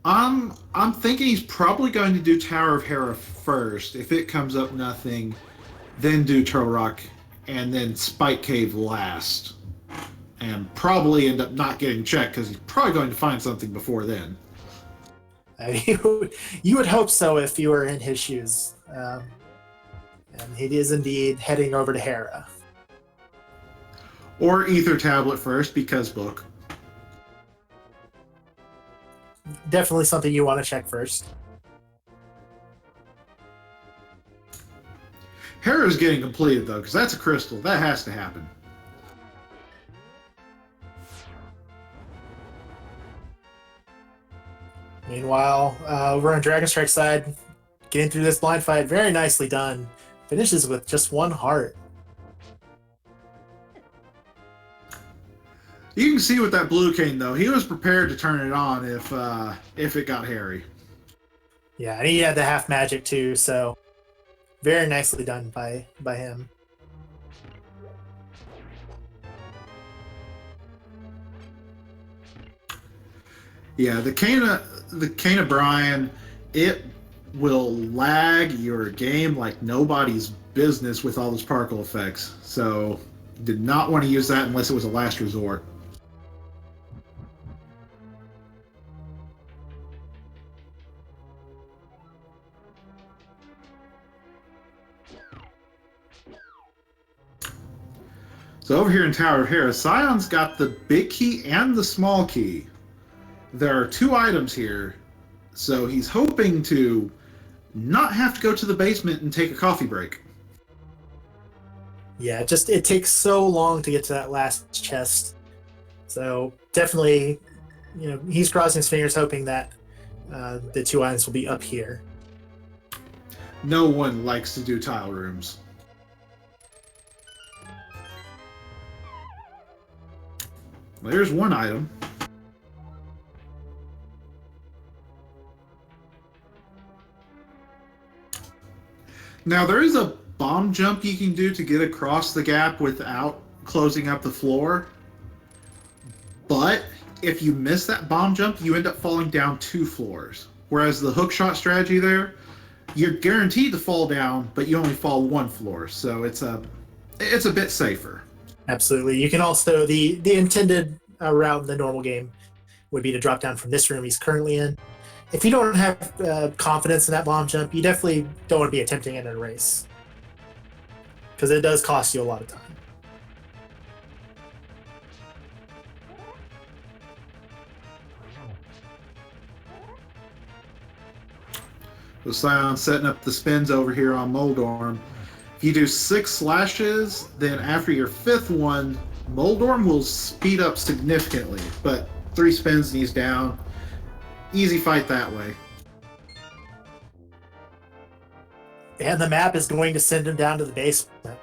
I'm thinking he's probably going to do Tower of Hera first. If it comes up nothing, then do Turtle Rock, and then Spike Cave last. And probably end up not getting checked because he's probably going to find something before then. I mean, you would hope so if you were in his shoes. And he is indeed heading over to Hera. Or Ether Tablet first, because book. Definitely something you want to check first. Hera's getting completed, though, because that's a crystal. That has to happen. Meanwhile, over on Dragonstrike's side, getting through this blind fight, very nicely done. Finishes with just 1 heart. You can see with that blue cane, though, he was prepared to turn it on if it got hairy. Yeah, and he had the half magic too, so very nicely done by him. Yeah, the cane of Brian, it will lag your game like nobody's business with all those particle effects. So, did not want to use that unless it was a last resort. So over here in Tower of Hera, Sion's got the big key and the small key. There are 2 items here, so he's hoping to not have to go to the basement and take a coffee break. Yeah, it takes so long to get to that last chest. So definitely, he's crossing his fingers hoping that the 2 items will be up here. No one likes to do tile rooms. Well, there's 1 item. Now, there is a bomb jump you can do to get across the gap without closing up the floor. But if you miss that bomb jump, you end up falling down 2 floors. Whereas the hookshot strategy there, you're guaranteed to fall down, but you only fall 1 floor. So it's a bit safer. Absolutely. You can also, the intended route in the normal game would be to drop down from this room he's currently in. If you don't have confidence in that bomb jump, you definitely don't want to be attempting it in a race, because it does cost you a lot of time. So Sion setting up the spins over here on Moldorm. If you do 6 slashes, then after your 5th one, Moldorm will speed up significantly, but 3 spins and he's down. Easy fight that way. And the map is going to send him down to the basement.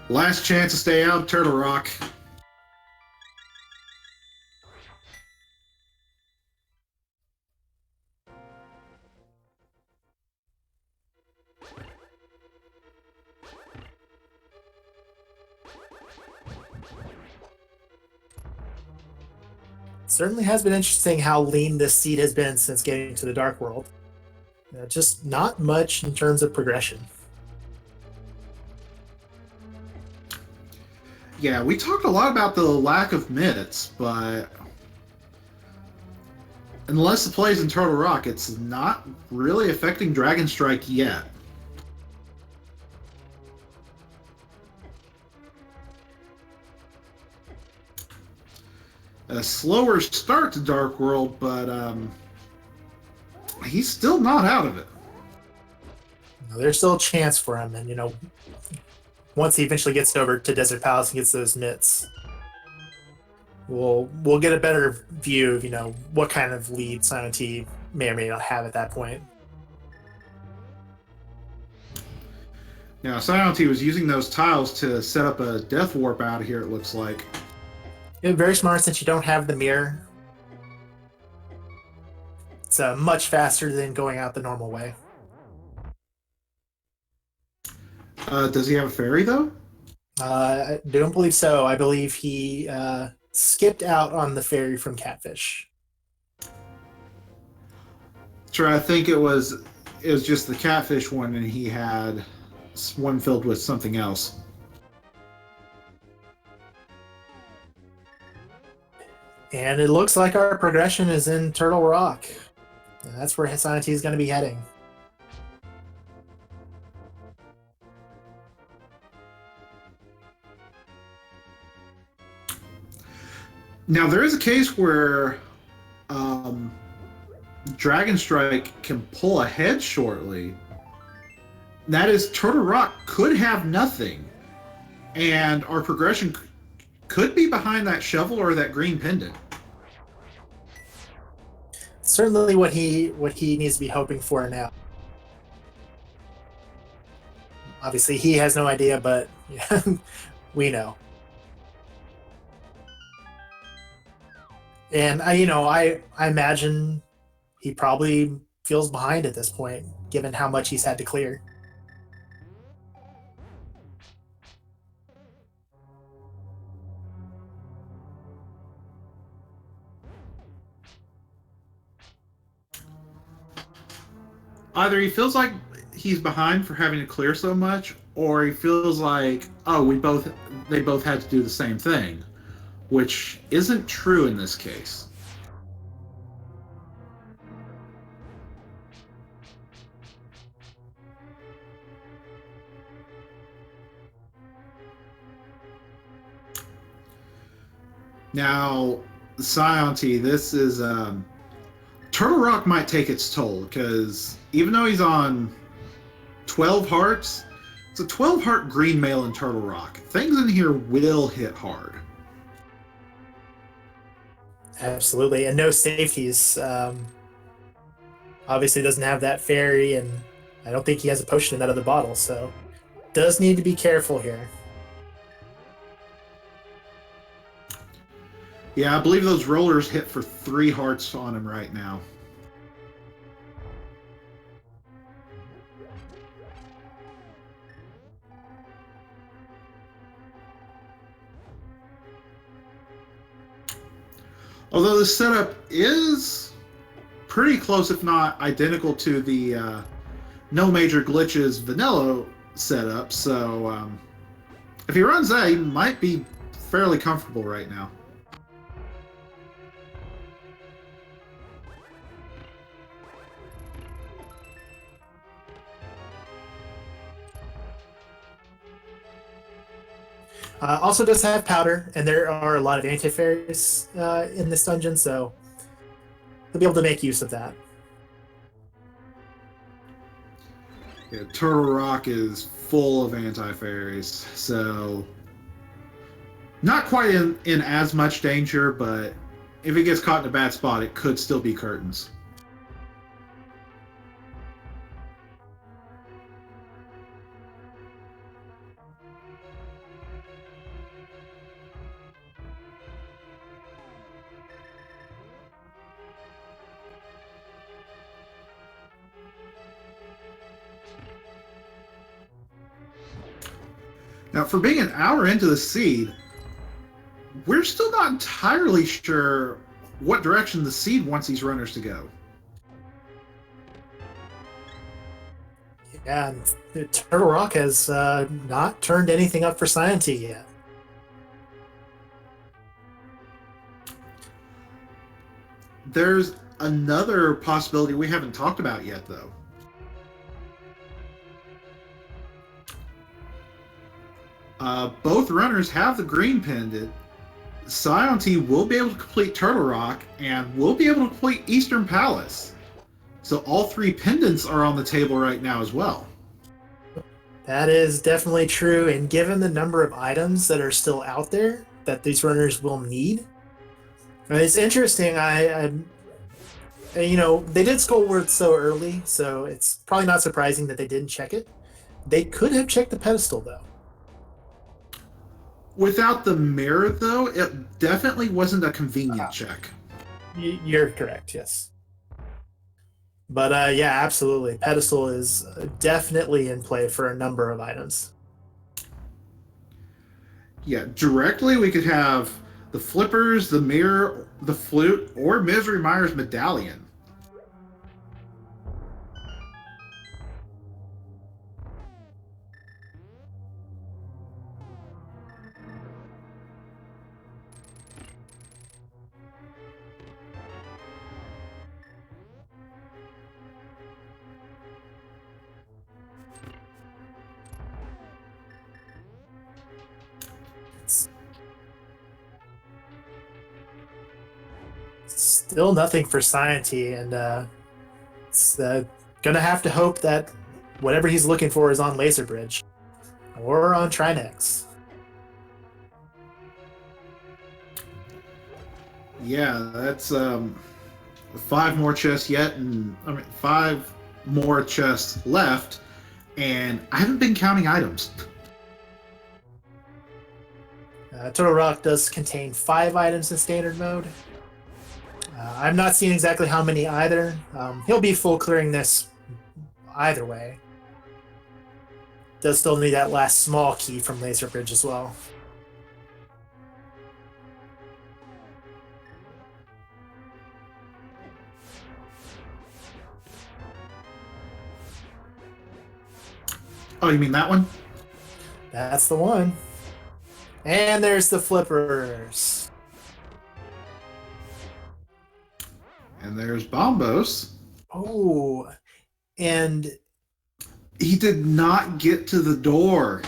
Last chance to stay out of Turtle Rock. Certainly has been interesting how lean this seed has been since getting to the Dark World. Just not much in terms of progression. Yeah, we talked a lot about the lack of mitts, but unless the play's in Turtle Rock, it's not really affecting Dragon Strike yet. A slower start to Dark World, but he's still not out of it. There's still a chance for him, and once he eventually gets over to Desert Palace and gets those mitts, we'll get a better view of what kind of lead saiontea may or may not have at that point. Now, saiontea was using those tiles to set up a death warp out of here, it looks like. Yeah, very smart since you don't have the mirror. It's much faster than going out the normal way. Does he have a fairy, though? I don't believe so. I believe he skipped out on the fairy from Catfish. Sure, I think it was just the Catfish one, and he had one filled with something else. And it looks like our progression is in Turtle Rock. And that's where saiontea is going to be heading. Now, there is a case where Dragon Strike can pull ahead shortly. That is, Turtle Rock could have nothing, and our progression could be behind that shovel or that green pendant. Certainly what he needs to be hoping for now. Obviously, he has no idea, but we know. And I imagine he probably feels behind at this point, given how much he's had to clear. Either he feels like he's behind for having to clear so much, or he feels like, oh, they both had to do the same thing, which isn't true in this case. Now, saiontea, this is Turtle Rock might take its toll, because even though he's on 12 hearts, it's a 12-heart green male in Turtle Rock. Things in here will hit hard. Absolutely, and no safeties. Obviously doesn't have that fairy, and I don't think he has a potion in that other bottle, so does need to be careful here. Yeah, I believe those rollers hit for 3 hearts on him right now. Although the setup is pretty close, if not identical, to the No Major Glitches vanilla setup, so if he runs that, he might be fairly comfortable right now. Also does have powder, and there are a lot of anti-fairies in this dungeon, so he'll be able to make use of that. Yeah, Turtle Rock is full of anti-fairies, so not quite in as much danger, but if it gets caught in a bad spot, it could still be curtains. Now, for being an hour into the seed, we're still not entirely sure what direction the seed wants these runners to go. Yeah, and Turtle Rock has not turned anything up for saiontea yet. there's another possibility we haven't talked about yet, though. Both runners have the green pendant. saiontea will be able to complete Turtle Rock and will be able to complete Eastern Palace. So all three pendants are on the table right now as well. That is definitely true, and given the number of items that are still out there that these runners will need, it's interesting. They did Skullworth so early, so it's probably not surprising that they didn't check it. They could have checked the pedestal, though. Without the mirror, though, it definitely wasn't a convenient check. You're correct, yes. But yeah, absolutely. Pedestal is definitely in play for a number of items. Yeah, directly we could have the flippers, the mirror, the flute, or Misery Meyer's medallion. Still nothing for saiontea, and it's gonna have to hope that whatever he's looking for is on Laser Bridge or on Trinex. Yeah, that's 5 more chests yet, and 5 more chests left, and I haven't been counting items. Turtle Rock does contain 5 items in standard mode. I'm not seeing exactly how many either. He'll be full clearing this either way. Does still need that last small key from Laser Bridge as well. Oh, you mean that one? That's the one. And there's the flippers. And there's Bombos. Oh, and he did not get to the door.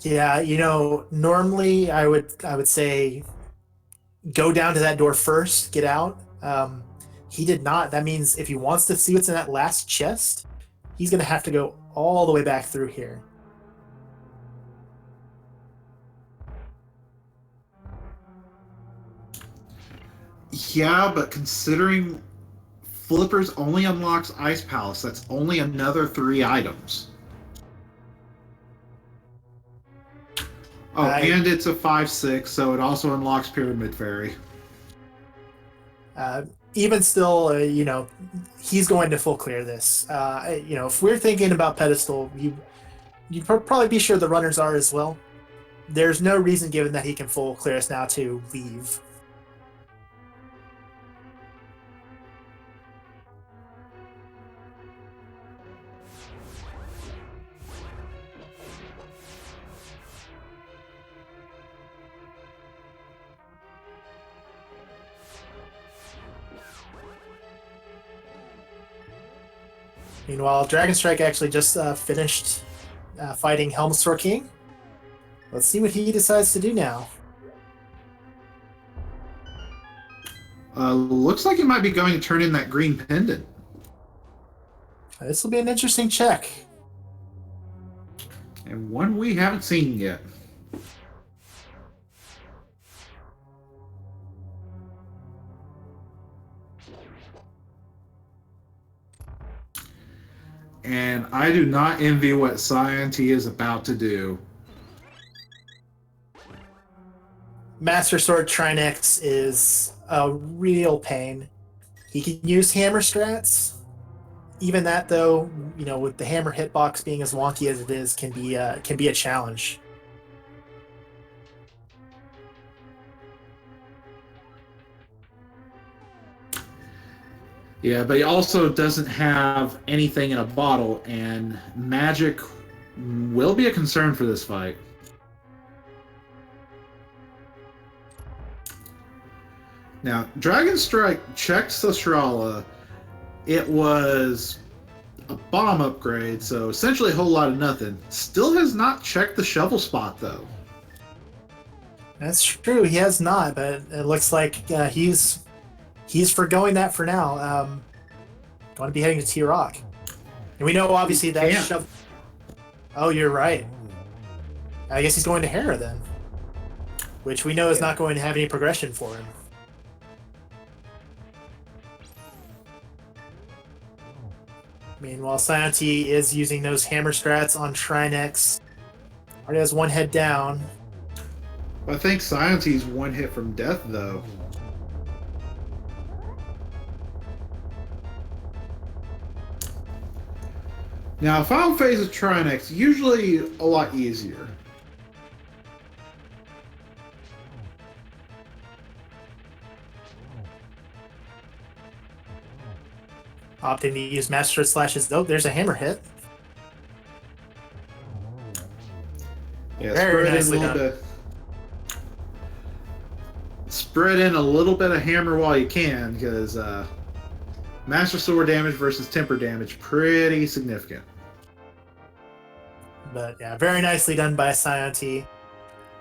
Yeah, normally I would say go down to that door first, get out. He did not. That means if he wants to see what's in that last chest, he's going to have to go all the way back through here. Yeah, but considering Flippers only unlocks Ice Palace, that's only another 3 items. Oh, and it's a 5/6, so it also unlocks Pyramid Fairy. Even still, he's going to full clear this. If we're thinking about pedestal, you'd probably be sure the runners are as well. There's no reason given that he can full clear us now to leave. Meanwhile, Dragonstrike actually just finished fighting Helmstor King. Let's see what he decides to do now. Looks like he might be going to turn in that green pendant. This will be an interesting check. And one we haven't seen yet. And I do not envy what saiontea is about to do. Master Sword Trinex is a real pain. He can use hammer strats. Even that, though, with the hammer hitbox being as wonky as it is, can be a challenge. Yeah, but he also doesn't have anything in a bottle, and magic will be a concern for this fight. Now, Dragon Strike checked Sastrala. It was a bomb upgrade, so essentially a whole lot of nothing. Still has not checked the shovel spot, though. That's true. He has not, but it looks like he's forgoing that for now. Going to be heading to T-Rock. And we know, obviously, that shovel... Oh, you're right. I guess he's going to Hera, then. Which we know is not going to have any progression for him. Meanwhile, saiontea is using those hammer strats on Shrine X. Already has one head down. I think saiontea's one hit from death, though. Now, final phase of Shrine X, usually a lot easier. Opting to use Master Sword Slashes. Oh, there's a hammer hit. Yeah, very nicely done. Spread in a little bit of hammer while you can, because Master Sword damage versus temper damage, pretty significant. But yeah, very nicely done by saiontea.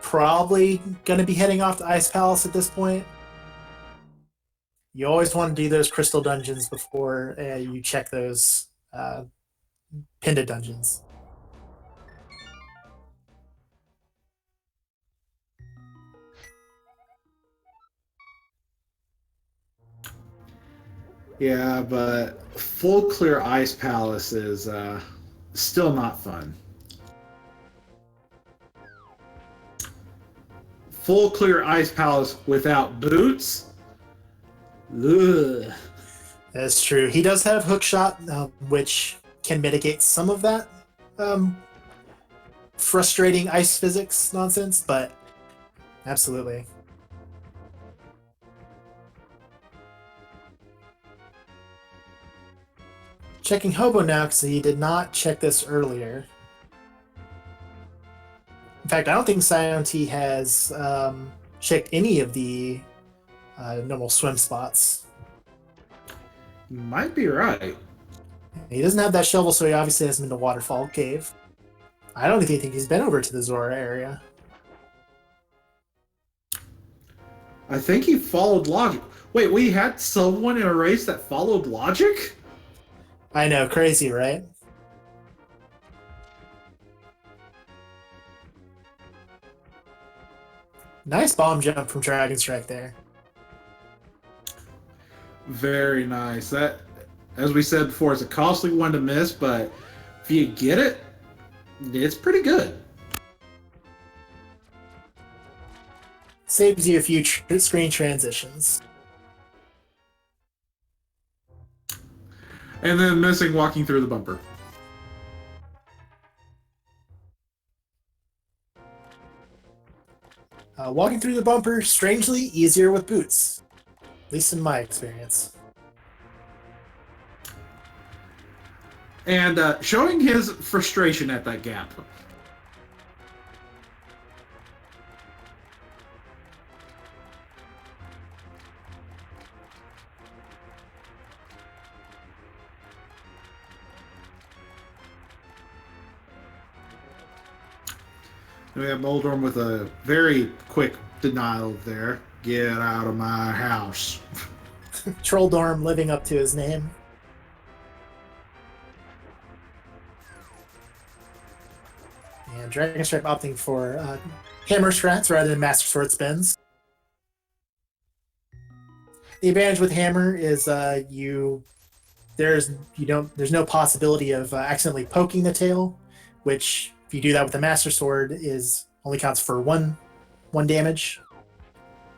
Probably going to be heading off to Ice Palace at this point. You always want to do those crystal dungeons before you check those Pinda dungeons. Yeah, but full clear Ice Palace is still not fun. Full clear Ice Palace without boots? Ugh. That's true. He does have hookshot, which can mitigate some of that frustrating ice physics nonsense, but absolutely. Checking Hobo now because he did not check this earlier. In fact, I don't think saiontea has checked any of the normal swim spots. Might be right. He doesn't have that shovel, so he obviously hasn't been to Waterfall Cave. I don't even think he's been over to the Zora area. I think he followed logic. Wait, we had someone in a race that followed logic? I know, crazy, right? Nice bomb jump from Dragon Strike there. Very nice. That, as we said before, it's a costly one to miss, but if you get it, it's pretty good. Saves you a few screen transitions. And then missing walking through the bumper. Walking through the bumper, strangely easier with boots. At least in my experience. And showing his frustration at that gap. We have Moldorm with a very quick denial there. Get out of my house. Trolldorm living up to his name. And Dragon Strike opting for hammer strats rather than Master Sword spins. The advantage with hammer is there's no possibility of accidentally poking the tail, which if you do that with the Master Sword is only counts for one damage.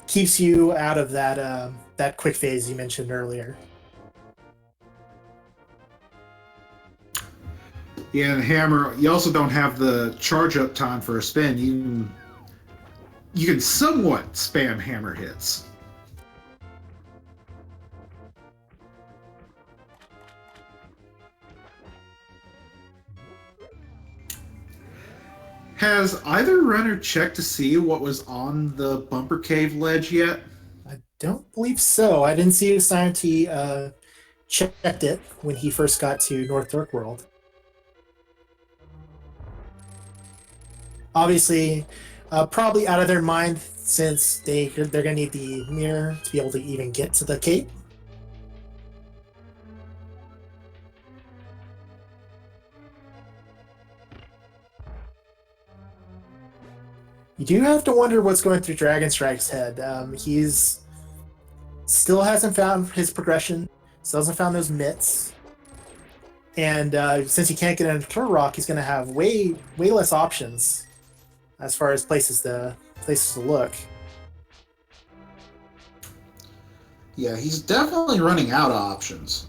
Keeps you out of that quick phase you mentioned earlier. Yeah, and hammer, you also don't have the charge up time for a spin. You can somewhat spam hammer hits. Has either runner checked to see what was on the bumper cave ledge yet? I don't believe so. I didn't see saiontea checked it when he first got to North Dork World. Obviously, probably out of their mind since they're going to need the mirror to be able to even get to the cape. You do have to wonder what's going through Dragonstrike's head. He's still hasn't found his progression, still hasn't found those mitts, and since he can't get into Turtle Rock, he's going to have way less options as far as places to look. Yeah, he's definitely running out of options.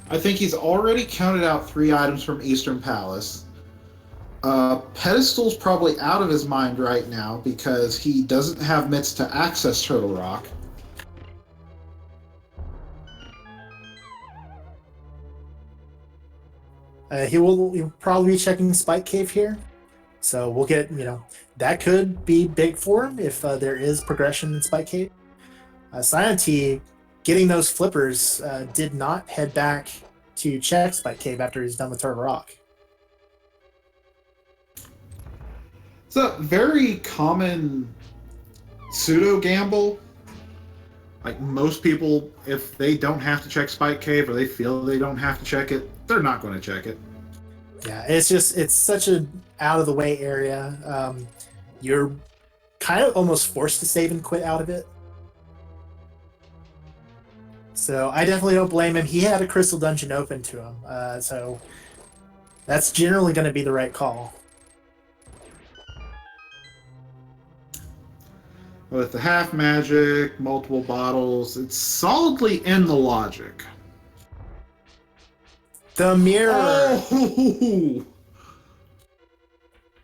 I think he's already counted out 3 items from Eastern Palace. Pedestal's probably out of his mind right now because he doesn't have mitts to access Turtle Rock. He'll probably be checking Spike Cave here. So we'll get, that could be big for him if there is progression in Spike Cave. saiontea, getting those flippers, did not head back to check Spike Cave after he's done with Turtle Rock. It's a very common pseudo gamble. Like most people, if they don't have to check Spike Cave or they feel they don't have to check it, they're not going to check it. Yeah, it's such an out of the way area. You're kind of almost forced to save and quit out of it. So I definitely don't blame him. He had a crystal dungeon open to him, so that's generally going to be the right call. With the half magic, multiple bottles, it's solidly in the logic. The mirror. Oh!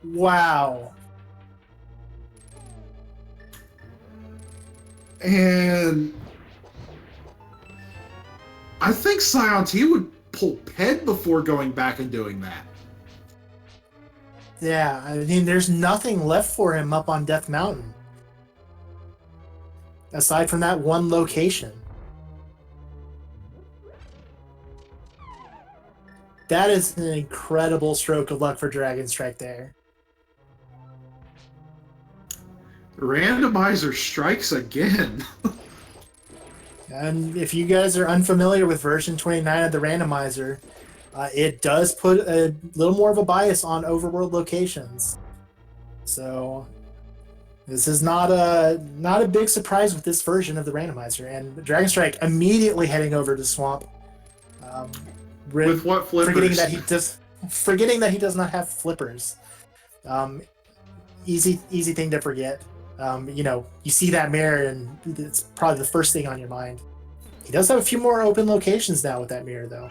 Wow. And I think saiontea would pull Ped before going back and doing that. Yeah, I mean, there's nothing left for him up on Death Mountain. Aside from that one location. That is an incredible stroke of luck for Dragonstrike there. Randomizer strikes again. And if you guys are unfamiliar with version 29 of the randomizer, it does put a little more of a bias on overworld locations. So this is not a big surprise with this version of the randomizer. And Dragonstrike immediately heading over to Swamp. With what flippers? Forgetting that he does not have flippers. Easy thing to forget. You see that mirror and it's probably the first thing on your mind. He does have a few more open locations now with that mirror, though.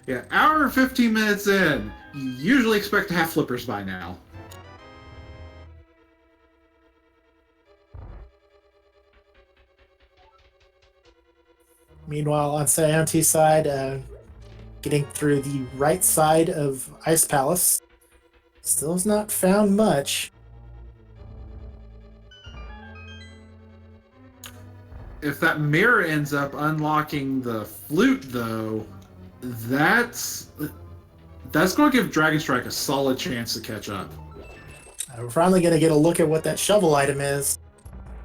Yeah, hour and 15 minutes in. You usually expect to have flippers by now. Meanwhile, on saiontea's side, getting through the right side of Ice Palace, still has not found much. If that mirror ends up unlocking the flute, though, that's going to give Dragonstrike a solid chance to catch up. We're finally going to get a look at what that shovel item is.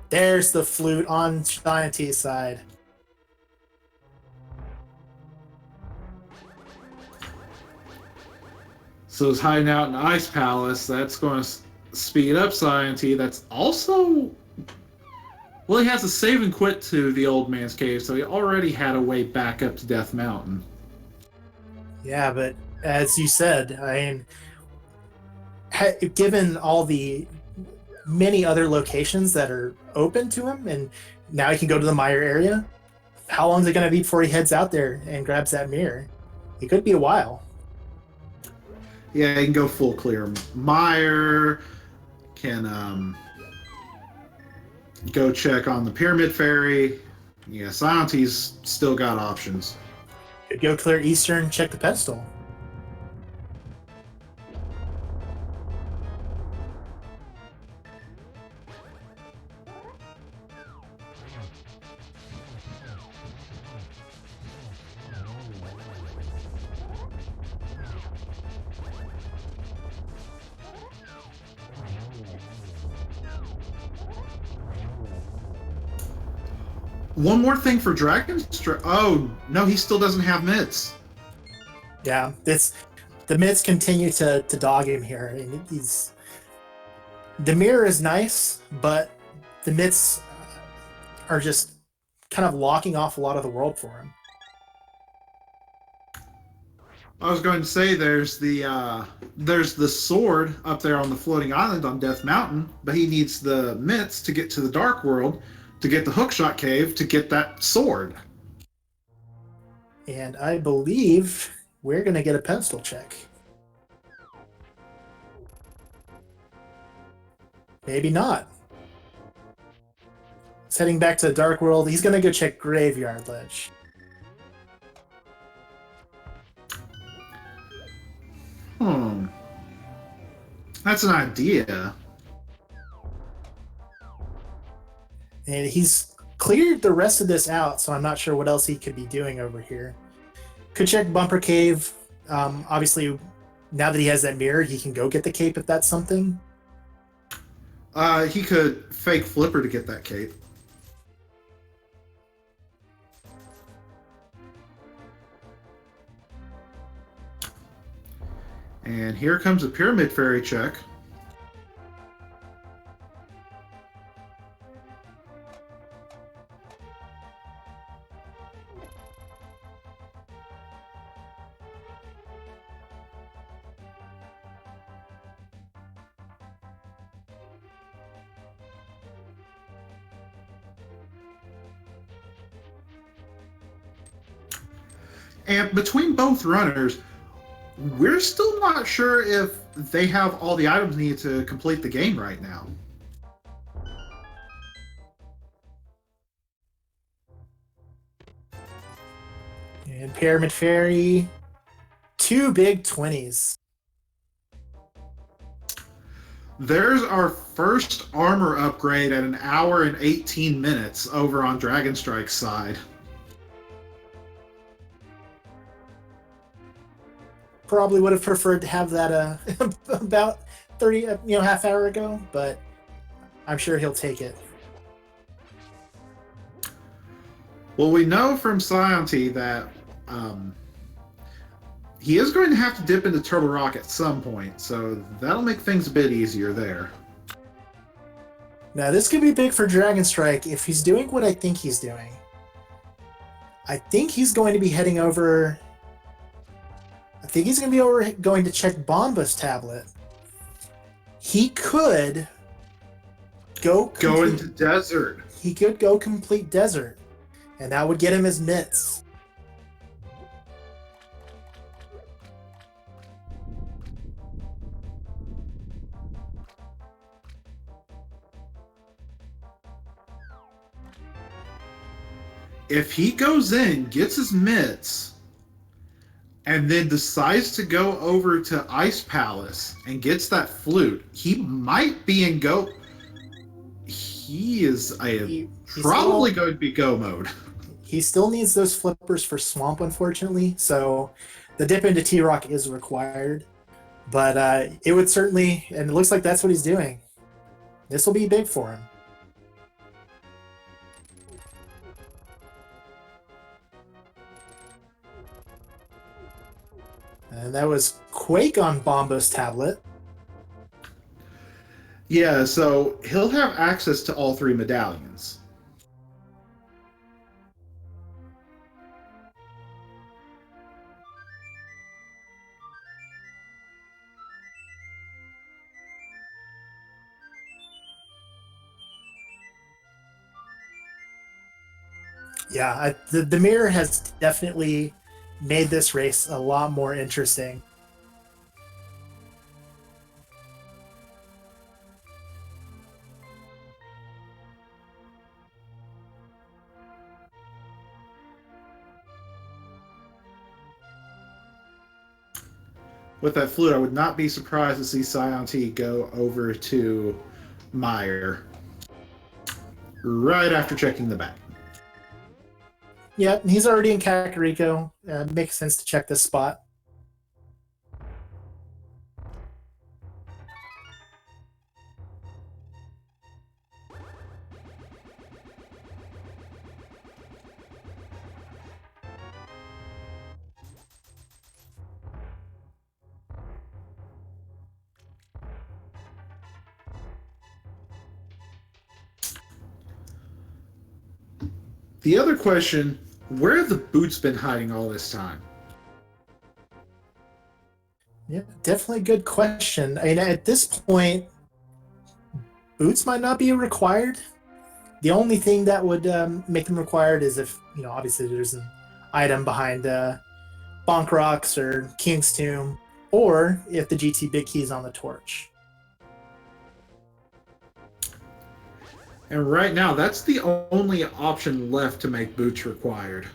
There's the flute on saiontea's side. So it's hiding out in Ice Palace. That's going to speed up saiontea. That's also... Well, he has a save and quit to the old man's cave, so he already had a way back up to Death Mountain. Yeah, but as you said, I mean, given all the many other locations that are open to him, and now he can go to the Mire area, how long is it going to be before he heads out there and grabs that mirror? It could be a while. Yeah, he can go full clear. Mire can go check on the Pyramid Fairy. Yeah, Saiontea's still got options. Could go clear Eastern, check the pedestal. One more thing for Dragonstrike. Oh, no, he still doesn't have mitts. Yeah, the mitts continue to dog him here. I mean, the mirror is nice, but the mitts are just kind of locking off a lot of the world for him. I was going to say there's the sword up there on the floating island on Death Mountain, but he needs the mitts to get to the Dark World, to get the Hookshot Cave, to get that sword. And I believe we're going to get a pedestal check. Maybe not. He's heading back to the Dark World. He's going to go check Graveyard Ledge. That's an idea. And he's cleared the rest of this out, so I'm not sure what else he could be doing over here. Could check Bumper Cave. Obviously, now that he has that mirror, he can go get the cape if that's something. He could fake Flipper to get that cape. And here comes a Pyramid Fairy check. And between both runners, we're still not sure if they have all the items needed to complete the game right now. And Pyramid Fairy, 2 big 20s. There's our first armor upgrade at 1 hour and 18 minutes over on Dragonstrike's side. Probably would have preferred to have that about 30, half hour ago, but I'm sure he'll take it. Well, we know from Saiontea that he is going to have to dip into Turtle Rock at some point, so that'll make things a bit easier there. Now, this could be big for Dragonstrike if he's doing what I think he's doing. I think he's going to be heading over... I think he's going to be going to check Bomba's tablet. He could go into Desert. He could go complete Desert, and that would get him his mitts. If he goes in, gets his mitts, and then decides to go over to Ice Palace and gets that flute, he might be in go. He is probably going to be go mode. He still needs those flippers for Swamp, unfortunately, so the dip into T-Rock is required. But it would certainly, and it looks like that's what he's doing. This will be big for him. And that was Quake on Bomba's tablet. Yeah, so he'll have access to all 3 medallions. Yeah, the mirror has definitely made this race a lot more interesting. with that flute, I would not be surprised to see saiontea go over to Meyer right after checking the back. Yep, he's already in Kakariko. Makes sense to check this spot. The other question, where have the boots been hiding all this time? Yeah, definitely a good question. I mean, at this point, boots might not be required. The only thing that would make them required is if, obviously there's an item behind Bonk Rocks or King's Tomb, or if the GT Big Key is on the torch. And right now, that's the only option left to make boots required.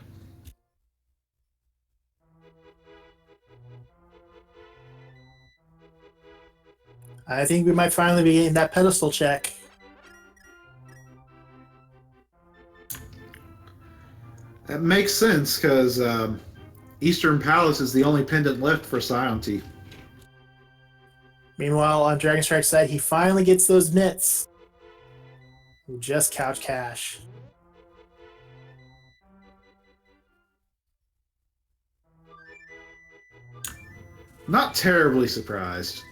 I think we might finally be getting that pedestal check. That makes sense, because Eastern Palace is the only pendant left for saiontea. Meanwhile, on Dragonstrike's side, he finally gets those mitts. Just couch cash. Not terribly surprised.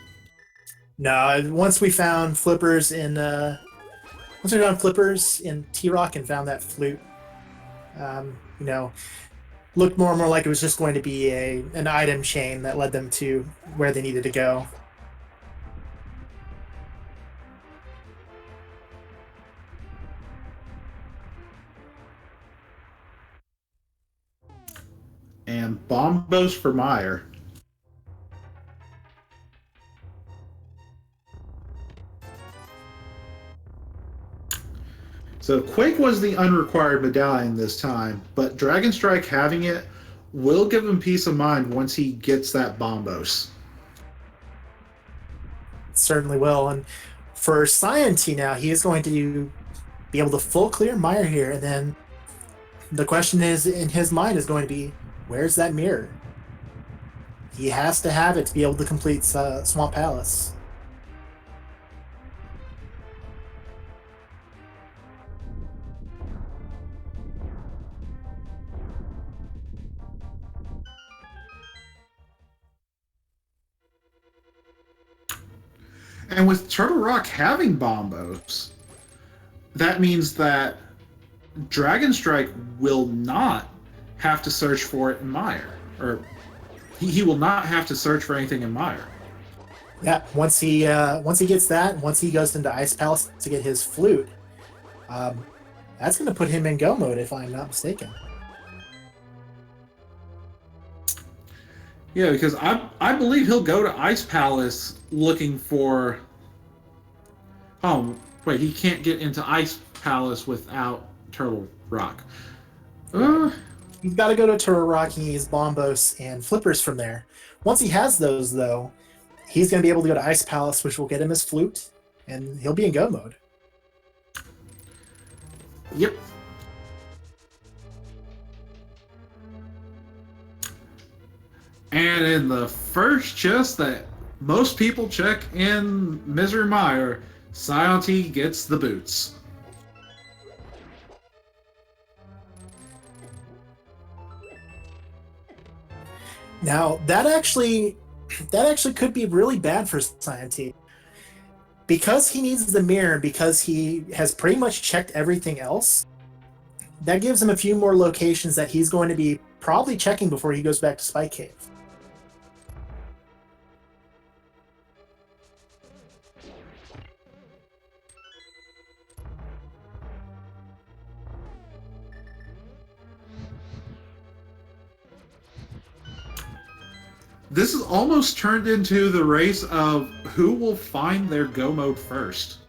No, once we found flippers in T-Rock and found that flute, looked more and more like it was just going to be an item chain that led them to where they needed to go. And bombos for Meyer. So Quake was the unrequired medallion this time, but Dragonstrike having it will give him peace of mind once he gets that bombos. Certainly will. And for saiontea now, he is going to be able to full clear Meyer here, and then the question is in his mind is going to be, where's that mirror? He has to have it to be able to complete Swamp Palace. And with Turtle Rock having bombos, that means that Dragonstrike will not have to search for it in Meyer. Or he will not have to search for anything in Meyer. Yeah, once he gets that, once he goes into Ice Palace to get his flute, that's going to put him in go mode, if I'm not mistaken. Yeah, because I believe he'll go to Ice Palace looking for... Oh, wait, he can't get into Ice Palace without Turtle Rock. He's got to go to Turtle Rock. He needs bombos and flippers from there. Once he has those, though, he's going to be able to go to Ice Palace, which will get him his flute, and he'll be in go mode. Yep. And in the first chest that most people check in Misery Mire, saiontea gets the boots. Now, that actually could be really bad for saiontea. Because he needs the mirror, because he has pretty much checked everything else, that gives him a few more locations that he's going to be probably checking before he goes back to Spike Cave. This is almost turned into the race of who will find their go mode first.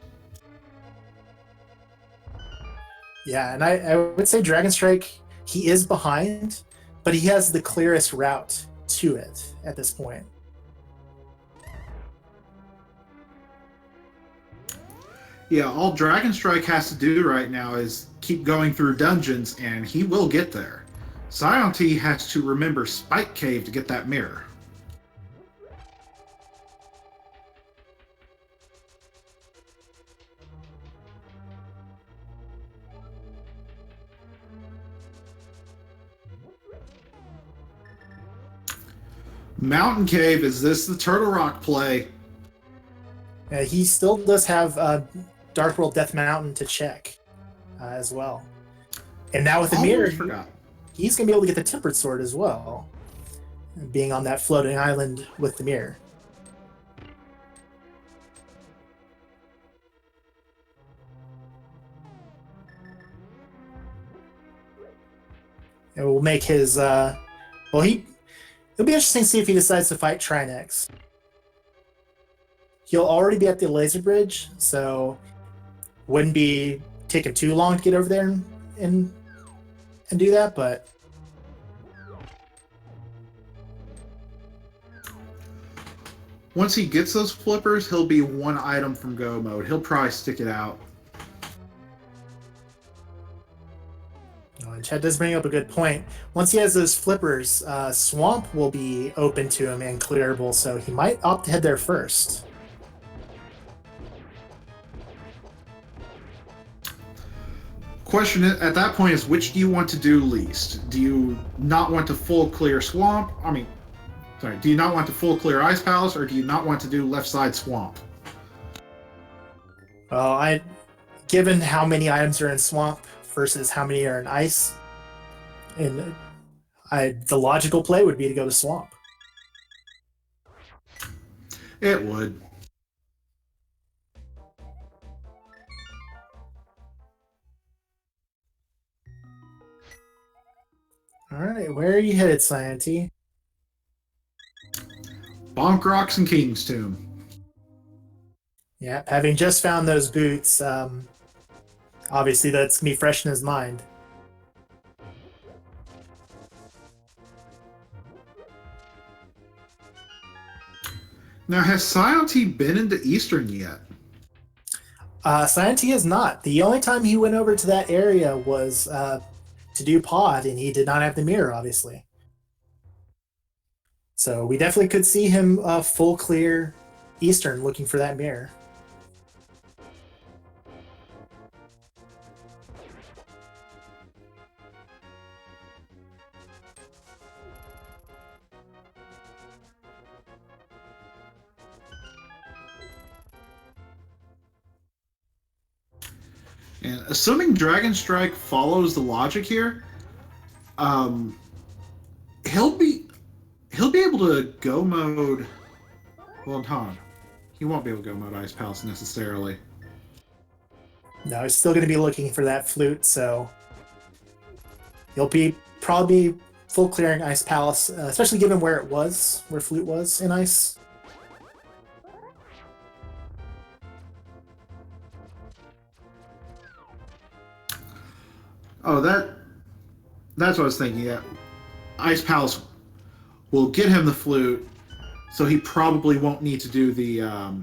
Yeah, and I would say Dragonstrike, he is behind, but he has the clearest route to it at this point. Yeah, all Dragonstrike has to do right now is keep going through dungeons, and he will get there. saiontea has to remember Spike Cave to get that mirror. Mountain Cave, is this the Turtle Rock play? He still does have Dark World Death Mountain to check as well. And now with the mirror, he's going to be able to get the Tempered Sword as well, being on that floating island with the mirror. It will make his... well, it'll be interesting to see if he decides to fight Trinex. He'll already be at the laser bridge, so wouldn't be taking too long to get over there and do that, but once he gets those flippers, he'll be one item from go mode. He'll probably stick it out. And Chad does bring up a good point. Once he has those flippers, Swamp will be open to him and clearable, so he might opt to head there first. Question at that point is, which do you want to do least? Do you not want to full clear Swamp? Do you not want to full clear Ice Palace, or do you not want to do left side Swamp? Well, given how many items are in Swamp versus how many are in Ice, and the logical play would be to go to Swamp. It would. All right, where are you headed, saiontea? Bonk Rocks and King's Tomb. Yeah, having just found those boots, obviously that's going to be fresh in his mind. Now, has saiontea been into Eastern yet? saiontea is not. The only time he went over to that area was to do pod, and he did not have the mirror, obviously. So we definitely could see him full clear Eastern looking for that mirror. And assuming Dragonstrike follows the logic here, he'll be able to go mode. Well, he won't be able to go mode Ice Palace necessarily. No, he's still going to be looking for that flute, so he'll probably be full clearing Ice Palace, especially given where flute was in Ice. Oh, that's what I was thinking. Yeah, Ice Palace will get him the flute, so he probably won't need to do the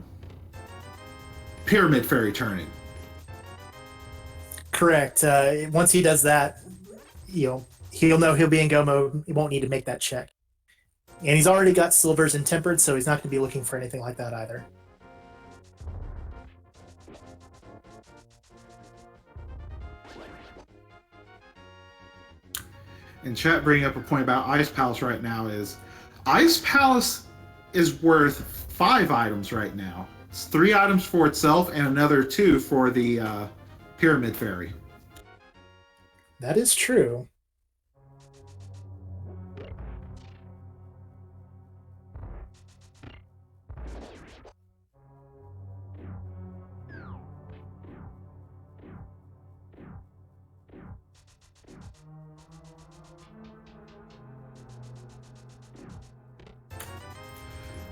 Pyramid Fairy turning. Correct. Once he does that, he'll know he'll be in go mode. He won't need to make that check. And he's already got silvers and tempered, so he's not going to be looking for anything like that either. And chat bringing up a point about Ice Palace right now is Ice Palace is worth 5 items right now. It's 3 items for itself and another 2 for the Pyramid Fairy. That is true.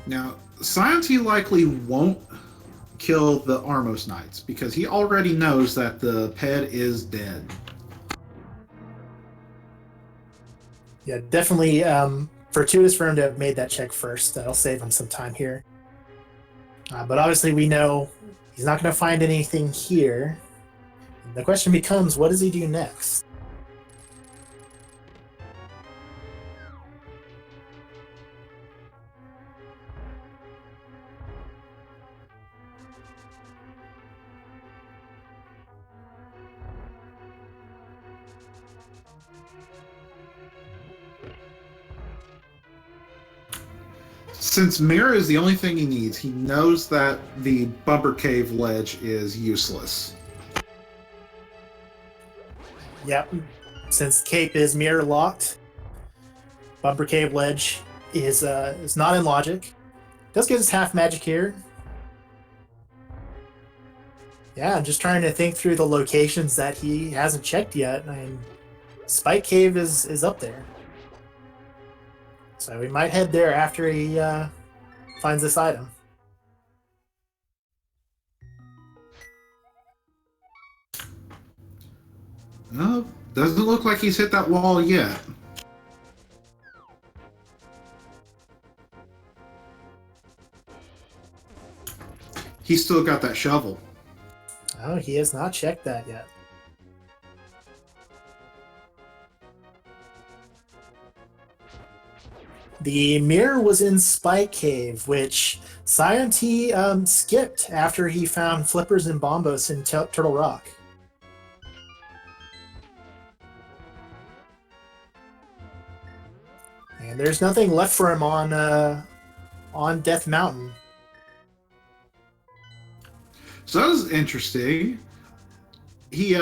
Now, saiontea likely won't kill the Armos Knights because he already knows that the Ped is dead. Yeah, definitely fortuitous for him to have made that check first. That'll save him some time here. But obviously we know He's not going to find anything here. The question becomes, what does he do next? Since mirror is the only thing he needs, he knows that the bumper cave ledge is useless. Yep. Since Cape is mirror locked, bumper cave ledge is not in logic. Does get his half magic here. Yeah, I'm just trying to think through the locations that he hasn't checked yet. I mean, Spike Cave is up there. So we might head there after he finds this item. No, doesn't look like he's hit that wall yet. He's still got that shovel. Oh, he has not checked that yet. The mirror was in Spike Cave, which saiontea skipped after he found Flippers and Bombos in Turtle Rock. And there's nothing left for him on Death Mountain. So that was interesting. He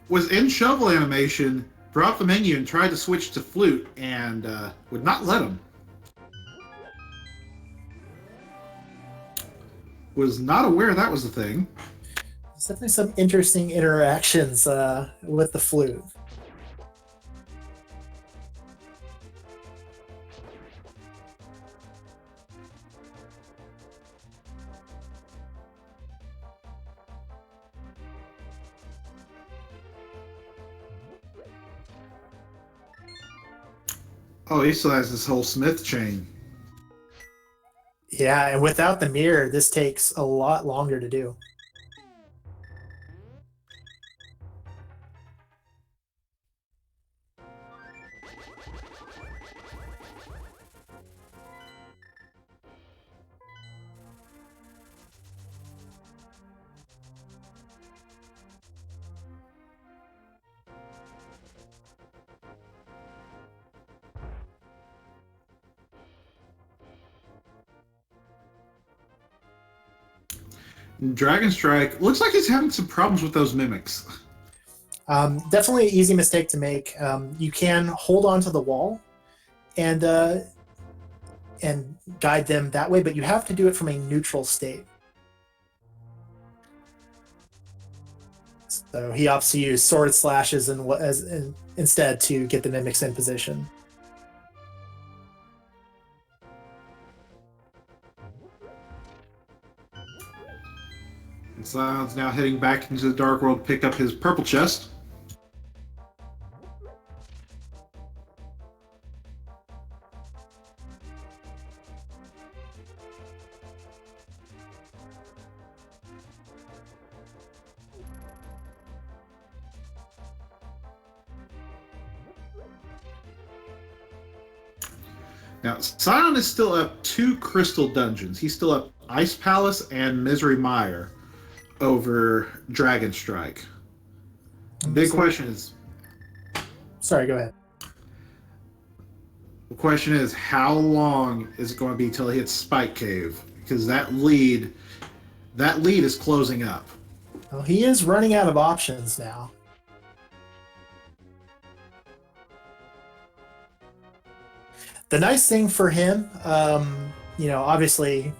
was in shovel animation, dropped the menu, and tried to switch to flute, and would not let him. Was not aware that was a thing. There's definitely some interesting interactions with the flute. Oh, he still has this whole Smith chain. Yeah, and without the mirror, this takes a lot longer to do. Dragon Strike looks like he's having some problems with those mimics. Definitely an easy mistake to make. You can hold on to the wall and guide them that way, but you have to do it from a neutral state. So he opts to use sword slashes instead to get the mimics in position. And Sion's now heading back into the Dark World to pick up his purple chest. Now, Sion is still up 2 crystal dungeons. He's still up Ice Palace and Misery Mire over Dragon Strike. Big question is... Sorry, go ahead. The question is, how long is it going to be till he hits Spike Cave? Because that lead is closing up. Well, he is running out of options now. The nice thing for him, obviously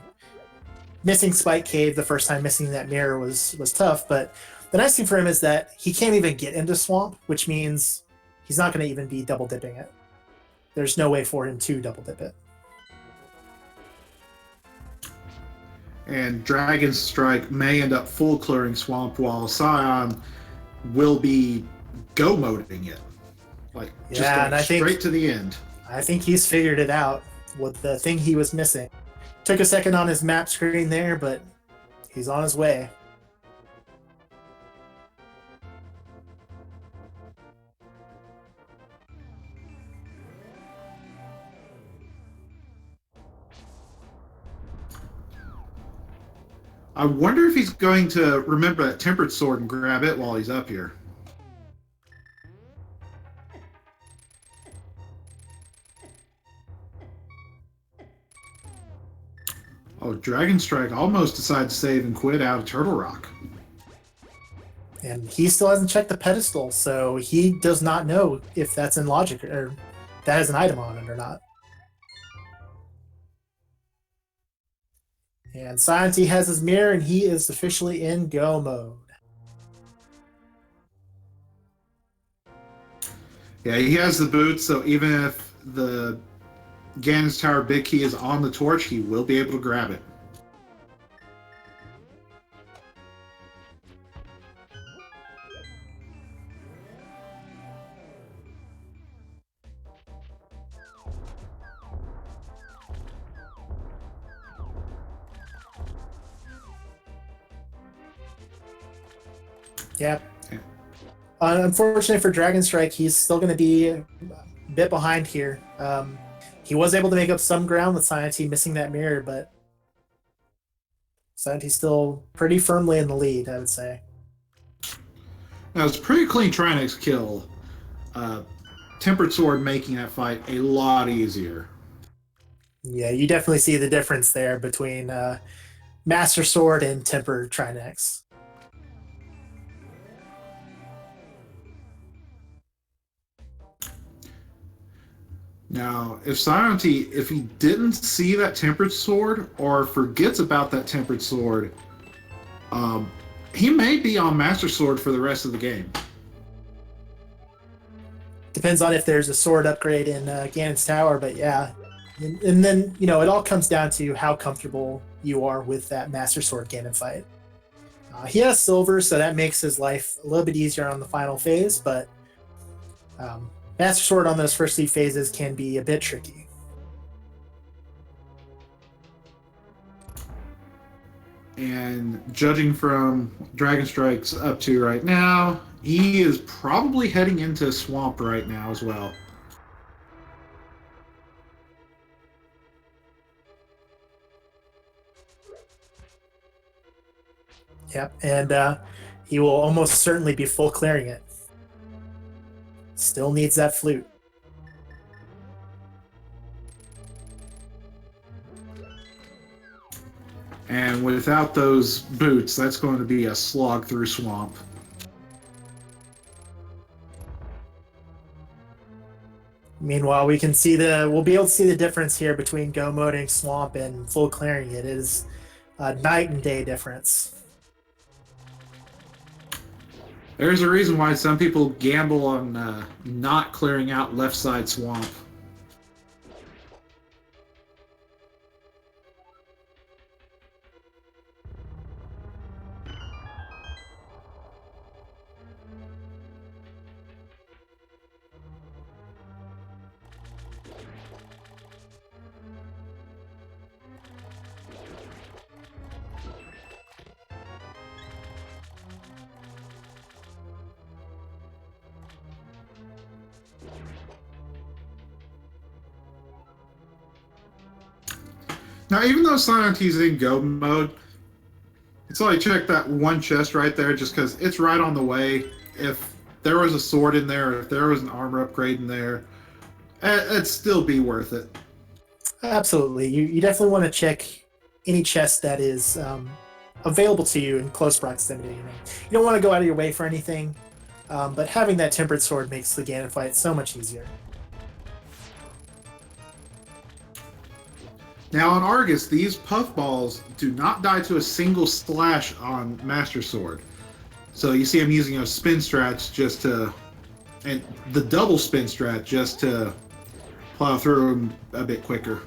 missing Spike Cave the first time, missing that mirror was tough, but the nice thing for him is that he can't even get into Swamp, which means he's not going to even be double dipping it. There's no way for him to double dip it. And Dragon Strike may end up full clearing Swamp, while Sion will be go-moding it. Like, just going straight to the end. I think he's figured it out with the thing he was missing. Took a second on his map screen there, but He's on his way. I wonder if he's going to remember that tempered sword and grab it while he's up here. Oh, Dragonstrike almost decided to save and quit out of Turtle Rock. And he still hasn't checked the pedestal, so he does not know if that's in logic or that has an item on it or not. And saiontea has his mirror, and he is officially in go mode. Yeah, he has the boots, so even if the Ganon's Tower Big Key is on the torch, he will be able to grab it. Yeah. Unfortunately for Dragonstrike, he's still going to be a bit behind here. He was able to make up some ground with saiontea missing that mirror, but saiontea's still pretty firmly in the lead, I would say. Now, it's pretty clean Trinex kill. Tempered Sword making that fight a lot easier. Yeah, you definitely see the difference there between Master Sword and Tempered Trinex. Now, if saiontea, if he didn't see that Tempered Sword or forgets about that Tempered Sword, he may be on Master Sword for the rest of the game. Depends on if there's a sword upgrade in Ganon's Tower, but yeah. And then, you know, it all comes down to how comfortable you are with that Master Sword Ganon fight. He has silver, so that makes his life a little bit easier on the final phase, but Master Sword on those first 3 phases can be a bit tricky. And judging from Dragonstrike's up to right now, he is probably heading into Swamp right now as well. Yep, and he will almost certainly be full clearing it. Still needs that flute. And without those boots, that's going to be a slog through Swamp. Meanwhile, we'll be able to see the difference here between go moding Swamp and full clearing. It is a night and day difference. There's a reason why some people gamble on not clearing out left side Swamp. Now, even though saiontea's in go mode, it's only check that one chest right there just because it's right on the way. If there was a sword in there, or if there was an armor upgrade in there, it'd still be worth it. Absolutely. You definitely want to check any chest that is available to you in close proximity. You don't want to go out of your way for anything, but having that Tempered Sword makes the Ganon fight so much easier. Now on Argus, these puffballs do not die to a single slash on Master Sword. So you see him using a spin strat just to, and the double spin strat just to plow through him a bit quicker.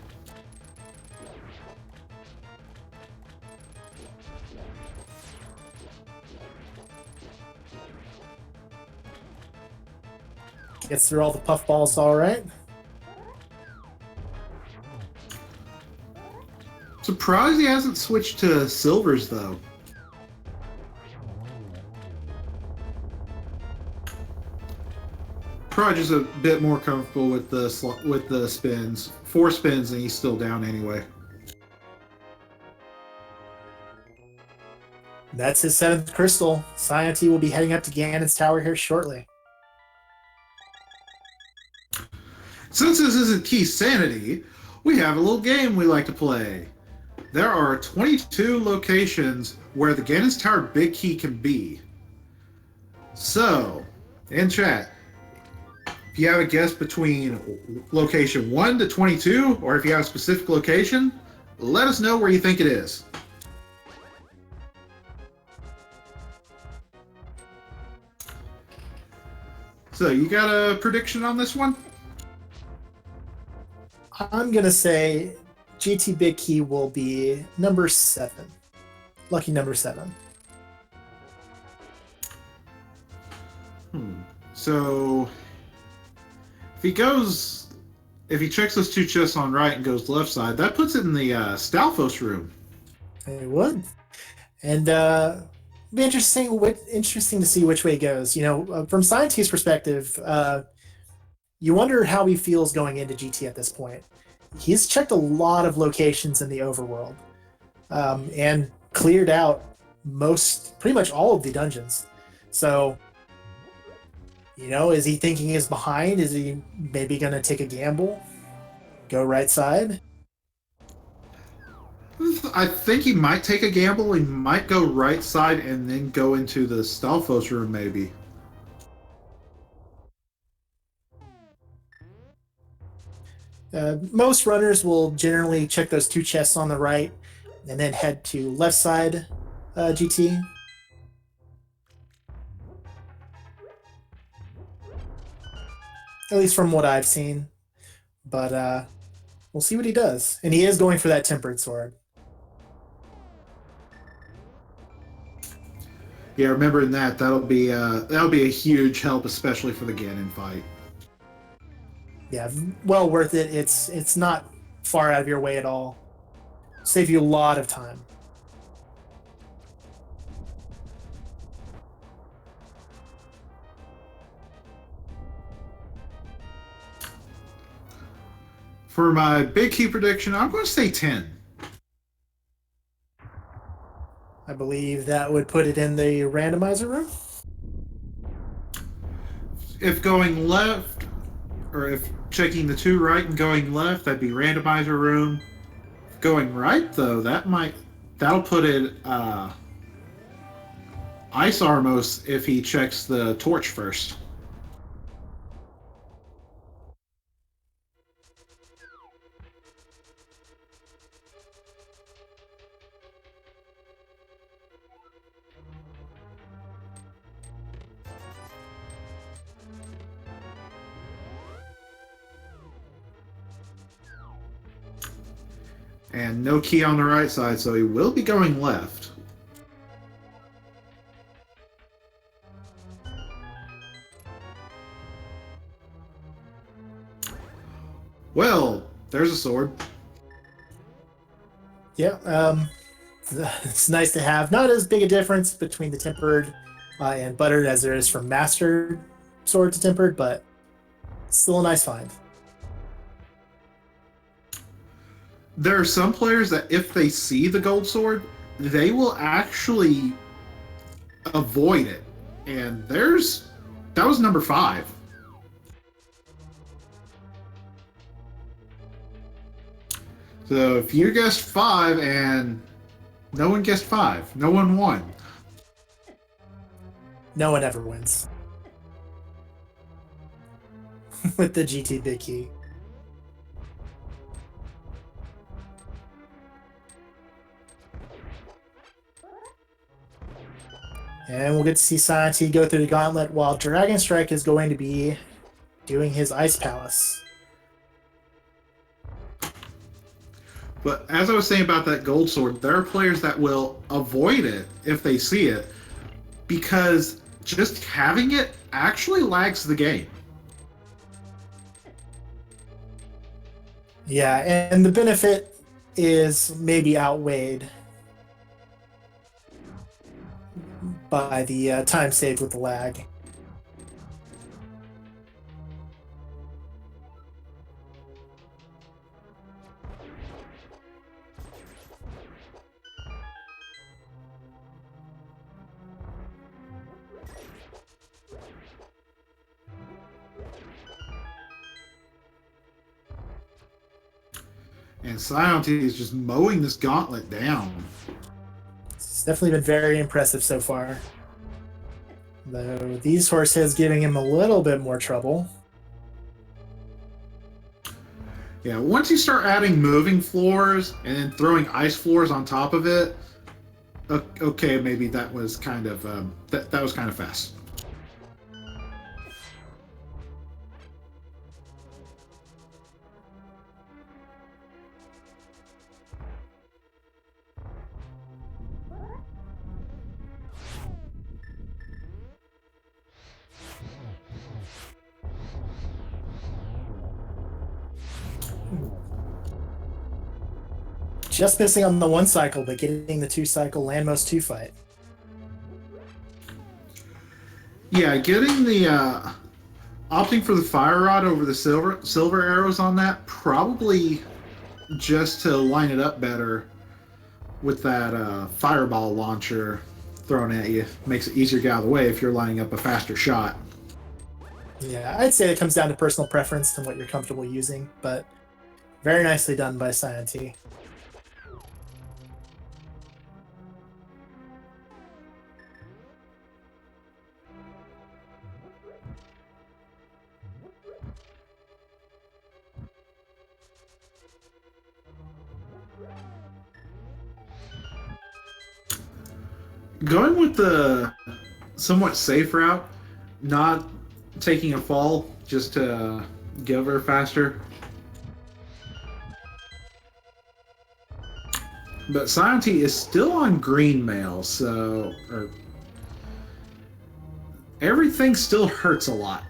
Gets through all the puffballs all right. Surprised he hasn't switched to silvers, though. probably just a bit more comfortable with the spins. 4 spins and he's still down anyway. That's his 7th crystal. saiontea will be heading up to Ganon's tower here shortly. Since this isn't Key Sanity, we have a little game we like to play. There are 22 locations where the Ganon's Tower Big Key can be. So, in chat, if you have a guess between location 1 to 22, or if you have a specific location, let us know where you think it is. So, you got a prediction on this one? I'm going to say GT Big Key will be number 7. Lucky number 7. So, if he checks those 2 chests on right and goes left side, that puts it in the Stalfos room. It would. And be interesting to see which way it goes. You know, from saiontea's perspective, you wonder how he feels going into GT at this point. He's checked a lot of locations in the overworld and cleared out pretty much all of the dungeons. So, you know, is he thinking he's behind? Is he maybe going to take a gamble? Go right side? I think he might take a gamble. He might go right side and then go into the Stalfos room, maybe. Most runners will generally check those 2 chests on the right and then head to left side GT. At least from what I've seen. But we'll see what he does. And he is going for that tempered sword. Yeah, remembering that'll be a huge help, especially for the Ganon fight. Yeah, well worth it. It's not far out of your way at all. Save you a lot of time. For my big key prediction, I'm going to say 10. I believe that would put it in the randomizer room. If going left, or if checking the 2 right and going left, that'd be randomizer room. Going right, though, that'll put it Ice Armos if he checks the torch first. And no key on the right side, so he will be going left. Well, there's a sword. Yeah, it's nice to have. Not as big a difference between the tempered and buttered as there is from mastered sword to tempered, but still a nice find. There are some players that if they see the gold sword, they will actually avoid it. And that was number 5. So if you guessed 5 and no one guessed 5, no one won. No one ever wins. With the GT Big Key. And we'll get to see saiontea go through the gauntlet while Dragonstrike is going to be doing his Ice Palace. But as I was saying about that gold sword, there are players that will avoid it if they see it, because just having it actually lags the game. Yeah, and the benefit is maybe outweighed by the time saved with the lag. And saiontea is just mowing this gauntlet down. It's definitely been very impressive so far. Though these horseheads giving him a little bit more trouble. Yeah, once you start adding moving floors and then throwing ice floors on top of it, okay, maybe that was kind of that was kind of fast. Just missing on the 1 cycle, but getting the 2 cycle Landmost 2 fight. Yeah, getting the opting for the fire rod over the silver arrows on that, probably just to line it up better with that fireball launcher thrown at you, makes it easier to get out of the way if you're lining up a faster shot. Yeah, I'd say it comes down to personal preference and what you're comfortable using, but very nicely done by saiontea. Going with the somewhat safe route, not taking a fall just to get over faster. But saiontea is still on green mail, so everything still hurts a lot.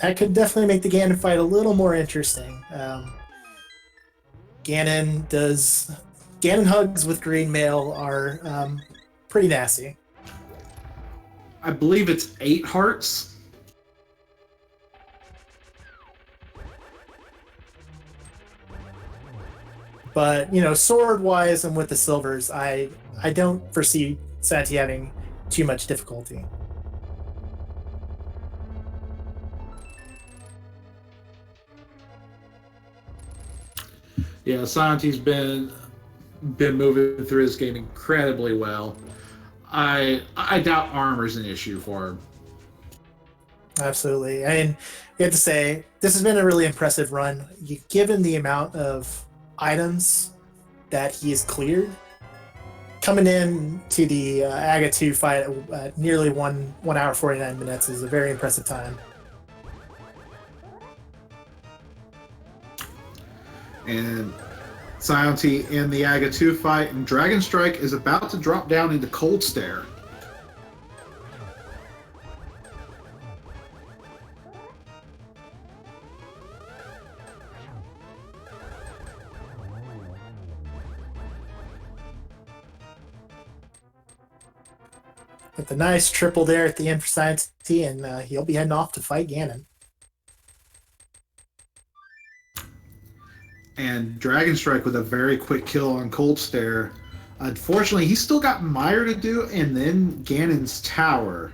That could definitely make the Ganon fight a little more interesting. Ganon hugs with green mail are pretty nasty. I believe it's 8 hearts. But, sword-wise and with the silvers, I don't foresee saiontea having too much difficulty. Yeah, saiontea's been moving through this game incredibly well. I doubt armor's an issue for him. Absolutely. I mean, you have to say, this has been a really impressive run. Given the amount of items that he has cleared, coming in to the Aga 2 fight at nearly 1 hour 49 minutes is a very impressive time. And saiontea in the Aga 2 fight, and Dragonstrike is about to drop down into Cold Stare. With a nice triple there at the end for saiontea, and he'll be heading off to fight Ganon. And Dragonstrike with a very quick kill on Cold Stare. Unfortunately, he's still got Mire to do, and then Ganon's Tower.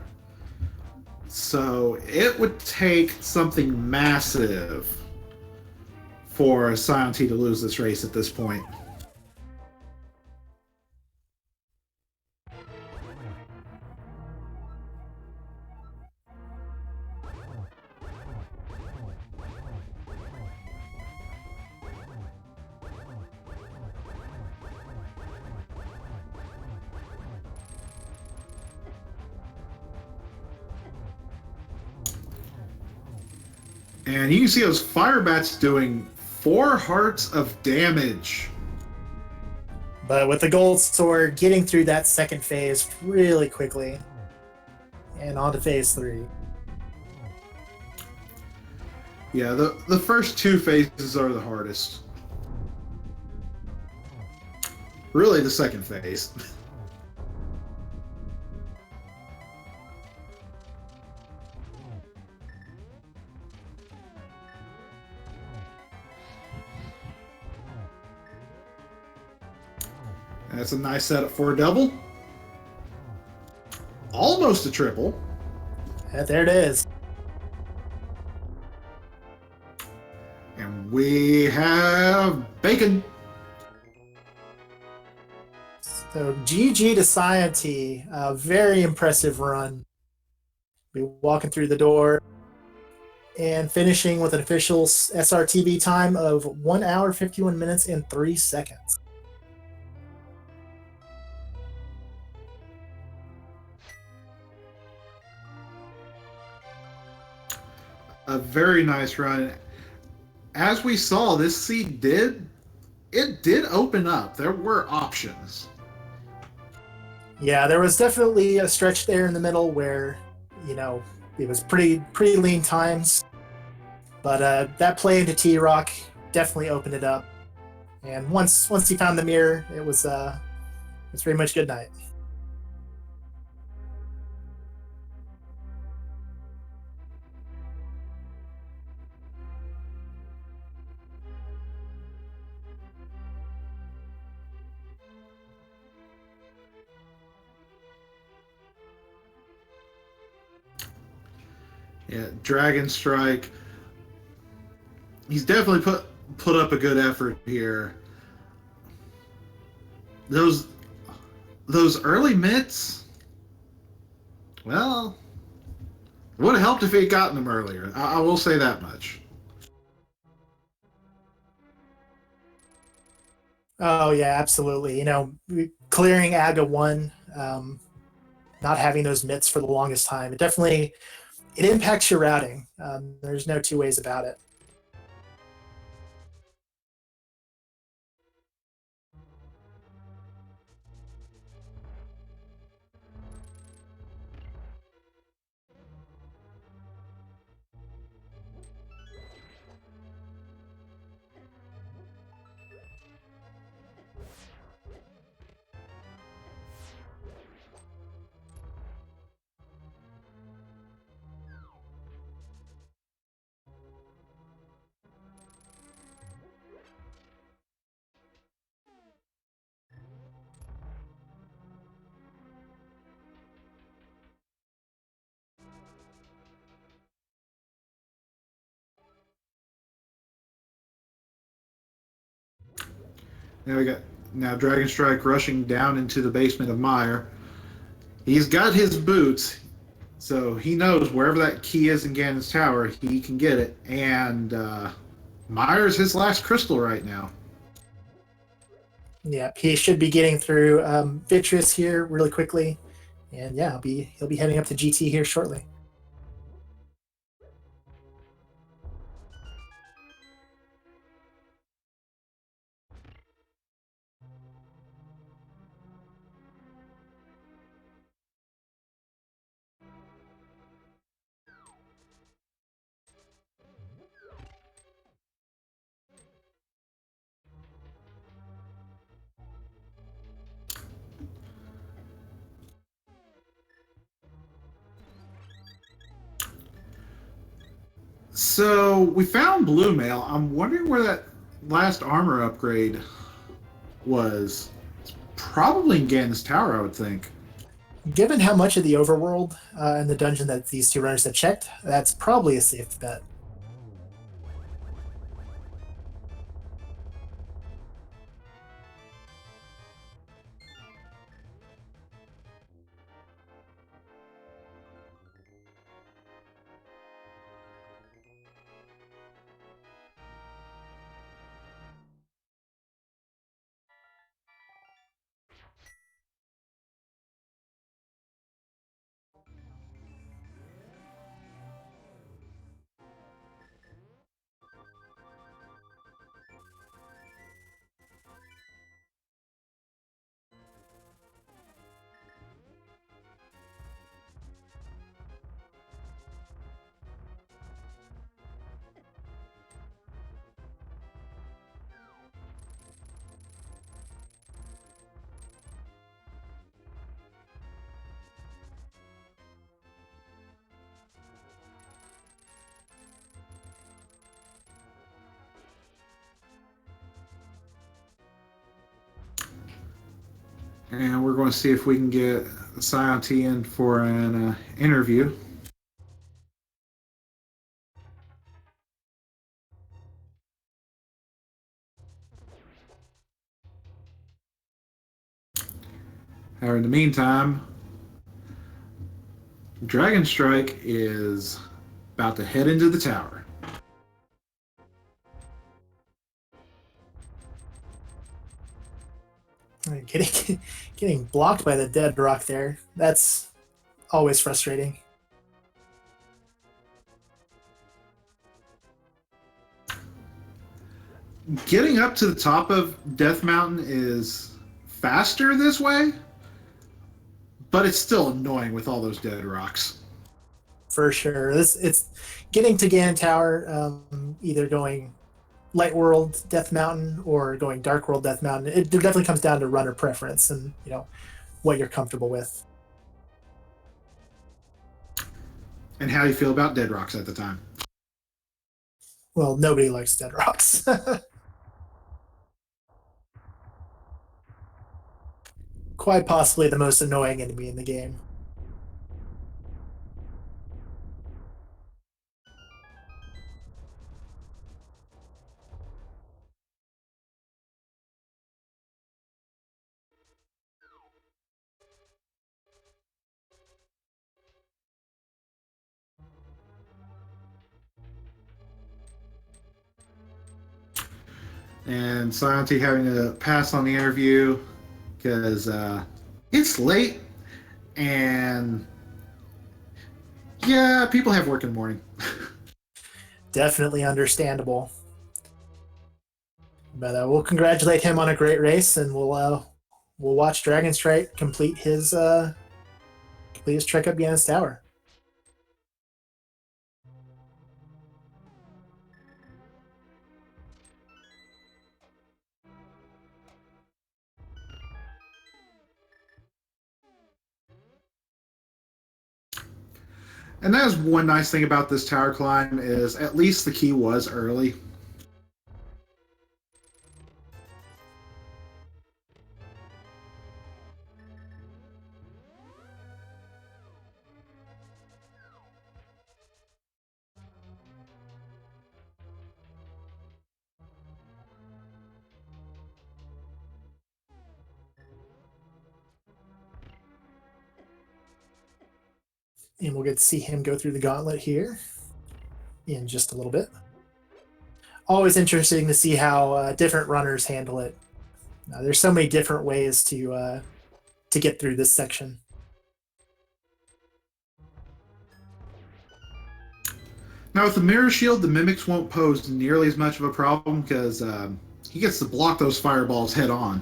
So it would take something massive for saiontea to lose this race at this point. And you can see those fire bats doing 4 hearts of damage. But with the gold sword, getting through that second phase really quickly. And on to phase 3. Yeah, the first 2 phases are the hardest. Really, the second phase. That's a nice setup for a double. Almost a triple. And there it is. And we have bacon. So GG to saiontea. A very impressive run. Be walking through the door and finishing with an official SRTB time of 1 hour, 51 minutes, and 3 seconds. A very nice run. As we saw, this seed did open up. There were options. Yeah, there was definitely a stretch there in the middle where, it was pretty lean times. But that play into T-Rock definitely opened it up. And once he found the mirror, it's pretty much good night. Yeah, Dragon Strike. He's definitely put up a good effort here. Those early mitts, well, would have helped if he had gotten them earlier. I will say that much. Oh yeah, absolutely. Clearing Aga 1, not having those mitts for the longest time, it impacts your routing. There's no two ways about it. Now Dragon Strike rushing down into the basement of Meyer. He's got his boots, so he knows wherever that key is in Ganon's tower, he can get it. And Meyer's his last crystal right now. Yeah, he should be getting through Vitreous here really quickly, and yeah, he'll be heading up to GT here shortly. So we found Blue Mail. I'm wondering where that last armor upgrade was. It's probably in Ganon's tower, I would think. Given how much of the overworld and the dungeon that these two runners have checked, that's probably a safe bet. And we're going to see if we can get saiontea in for an interview. However, in the meantime, Dragon Strike is about to head into the tower. Getting blocked by the dead rock there. That's always frustrating. Getting up to the top of Death Mountain is faster this way, but it's still annoying with all those dead rocks. For sure. It's getting to Ganon Tower, either going Light World Death Mountain or going Dark World Death Mountain. It definitely comes down to runner preference and what you're comfortable with. And how you feel about dead rocks at the time. Well, nobody likes dead rocks. Quite possibly the most annoying enemy in the game. And saiontea having to pass on the interview because it's late and yeah, people have work in the morning. Definitely understandable. But we'll congratulate him on a great race, and we'll watch Dragonstrike complete his trek up Ganon's Tower. And that is one nice thing about this tower climb is at least the key was early. And we'll get to see him go through the gauntlet here in just a little bit. Always interesting to see how different runners handle it. There's so many different ways to get through this section. Now with the mirror shield, the mimics won't pose nearly as much of a problem because he gets to block those fireballs head on.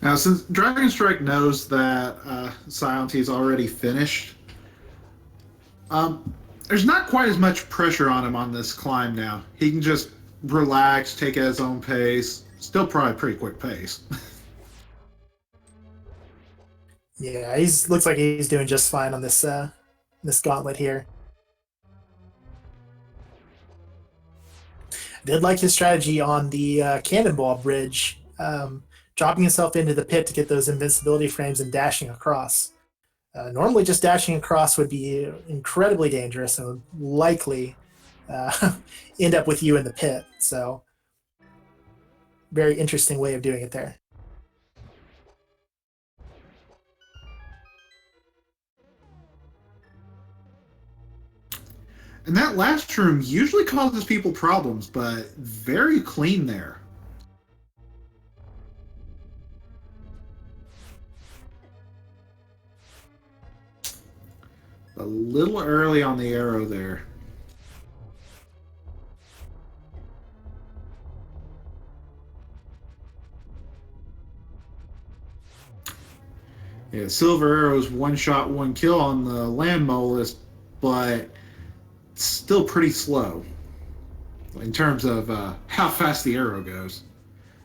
Now, since Dragon Strike knows that saiontea is already finished, there's not quite as much pressure on him on this climb now. He can just relax, take at his own pace. Still probably pretty quick pace. Yeah, looks like he's doing just fine on this gauntlet here. Did like his strategy on the cannonball bridge. Dropping himself into the pit to get those invincibility frames and dashing across. Normally, just dashing across would be incredibly dangerous and would likely end up with you in the pit. So, very interesting way of doing it there. And that last room usually causes people problems, but very clean there. A little early on the arrow there. Yeah, Silver Arrow's one shot, one kill on the land mollusk, but still pretty slow in terms of how fast the arrow goes.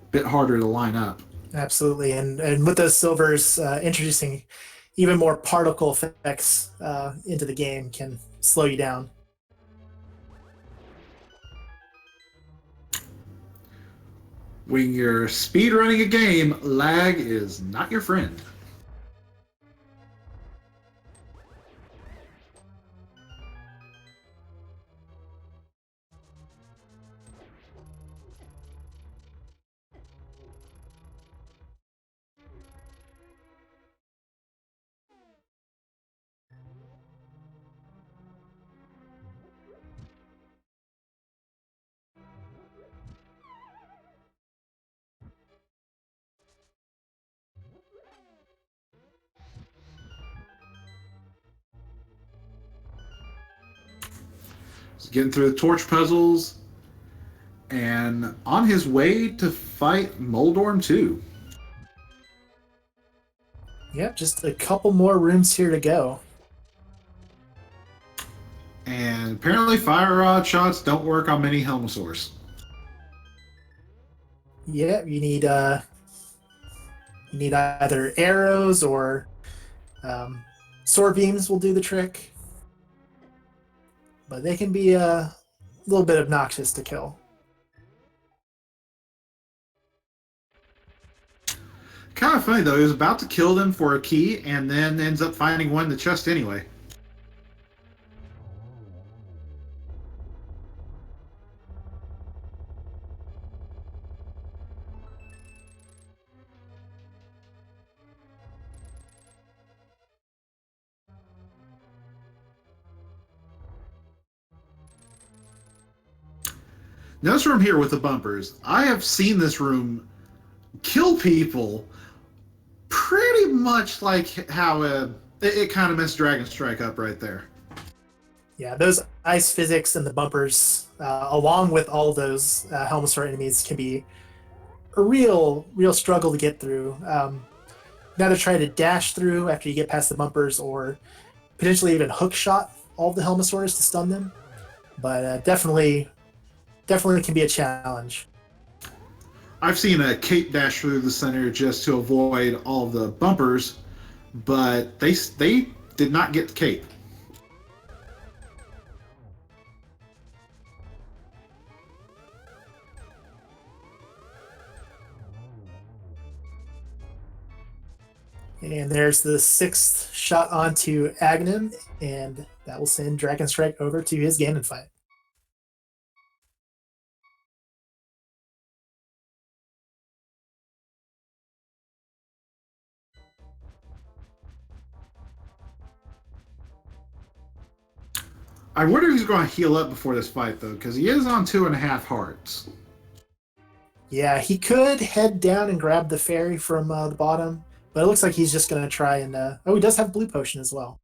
Bit harder to line up. Absolutely, and with those silvers, interesting even more particle effects into the game can slow you down. When you're speedrunning a game, lag is not your friend. He's getting through the torch puzzles, and on his way to fight Moldorm 2. Yep, just a couple more rooms here to go. And apparently fire rod shots don't work on many Helmosaurs. Yeah, you need either arrows or sword beams will do the trick. But they can be a little bit obnoxious to kill. Kind of funny though, he was about to kill them for a key and then ends up finding one in the chest anyway. Now this room here with the bumpers, I have seen this room kill people pretty much like how it kind of messed Dragon Strike up right there. Yeah, those ice physics and the bumpers, along with all those Helmosaur enemies, can be a real struggle to get through. Now to try to dash through after you get past the bumpers, or potentially even hook shot all the Helmosaurs to stun them. But definitely can be a challenge. I've seen a cape dash through the center just to avoid all of the bumpers, but they did not get the cape. And there's the 6th shot onto Agahnim, and that will send Dragon Strike over to his Ganon fight. I wonder if he's going to heal up before this fight, though, because he is on 2.5 hearts. Yeah, he could head down and grab the fairy from the bottom, but it looks like he's just going to try and... oh, he does have blue potion as well.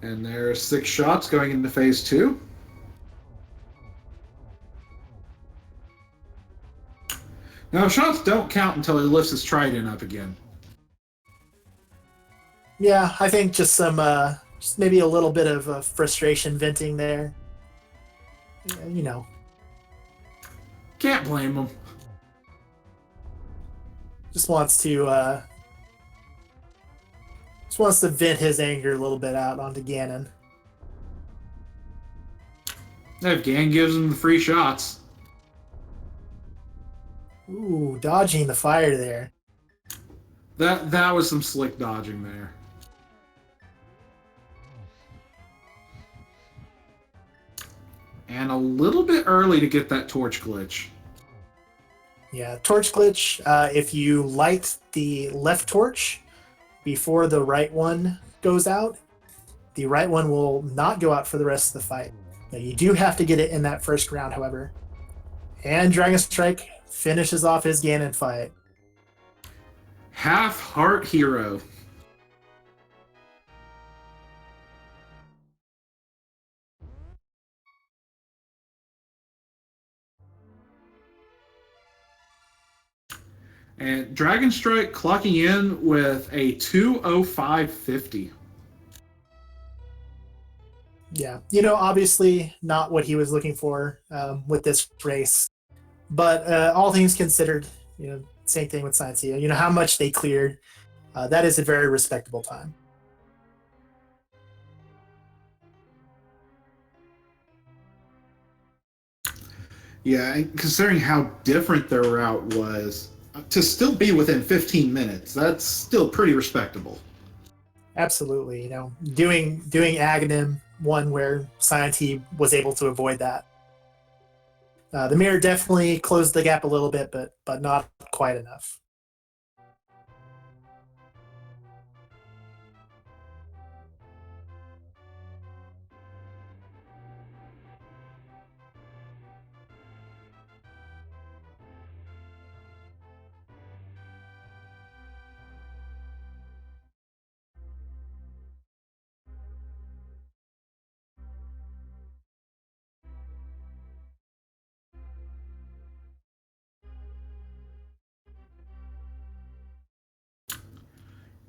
And there's 6 shots going into phase 2. Now, shots don't count until he lifts his trident up again. Yeah, I think just some, just maybe a little bit of frustration venting there. Yeah, you know. Can't blame him. Just wants to vent his anger a little bit out onto Ganon. If Gan gives him the free shots. Ooh, dodging the fire there. That was some slick dodging there. And a little bit early to get that torch glitch. Yeah, torch glitch. If you light the left torch before the right one goes out, the right one will not go out for the rest of the fight. Now, you do have to get it in that first round, however. And Dragon Strike finishes off his Ganon fight. Half heart hero. And Dragon Strike clocking in with a 205.50. Yeah, obviously not what he was looking for with this race, but all things considered, same thing with saiontea. How much they cleared. That is a very respectable time. Yeah, and considering how different their route was, to still be within 15 minutes, that's still pretty respectable. Absolutely, doing Agahnim, one where saiontea was able to avoid that. The mirror definitely closed the gap a little bit, but not quite enough.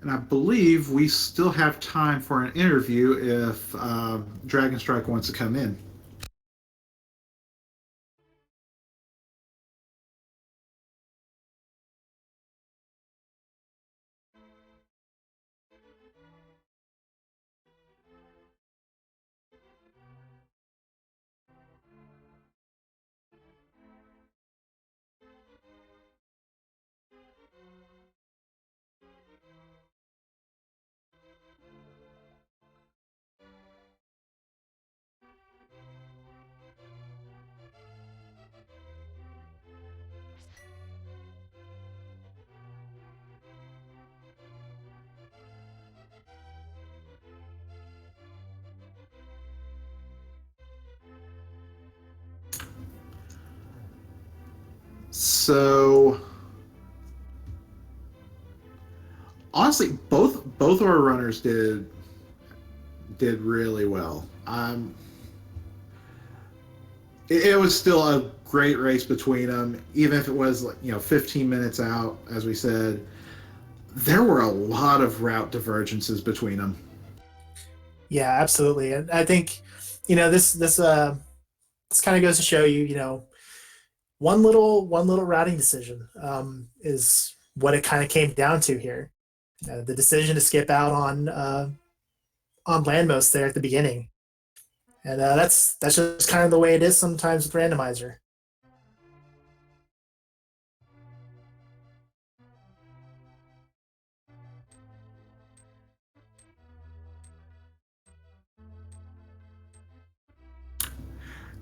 And I believe we still have time for an interview if Dragonstrike wants to come in. So honestly, both of our runners did really well. It was still a great race between them, even if it was 15 minutes out, as we said. There were a lot of route divergences between them. Yeah, absolutely. And I think, this kind of goes to show you, one little routing decision is what it kind of came down to here. The decision to skip out on landmost there at the beginning, and that's just kind of the way it is sometimes with randomizer.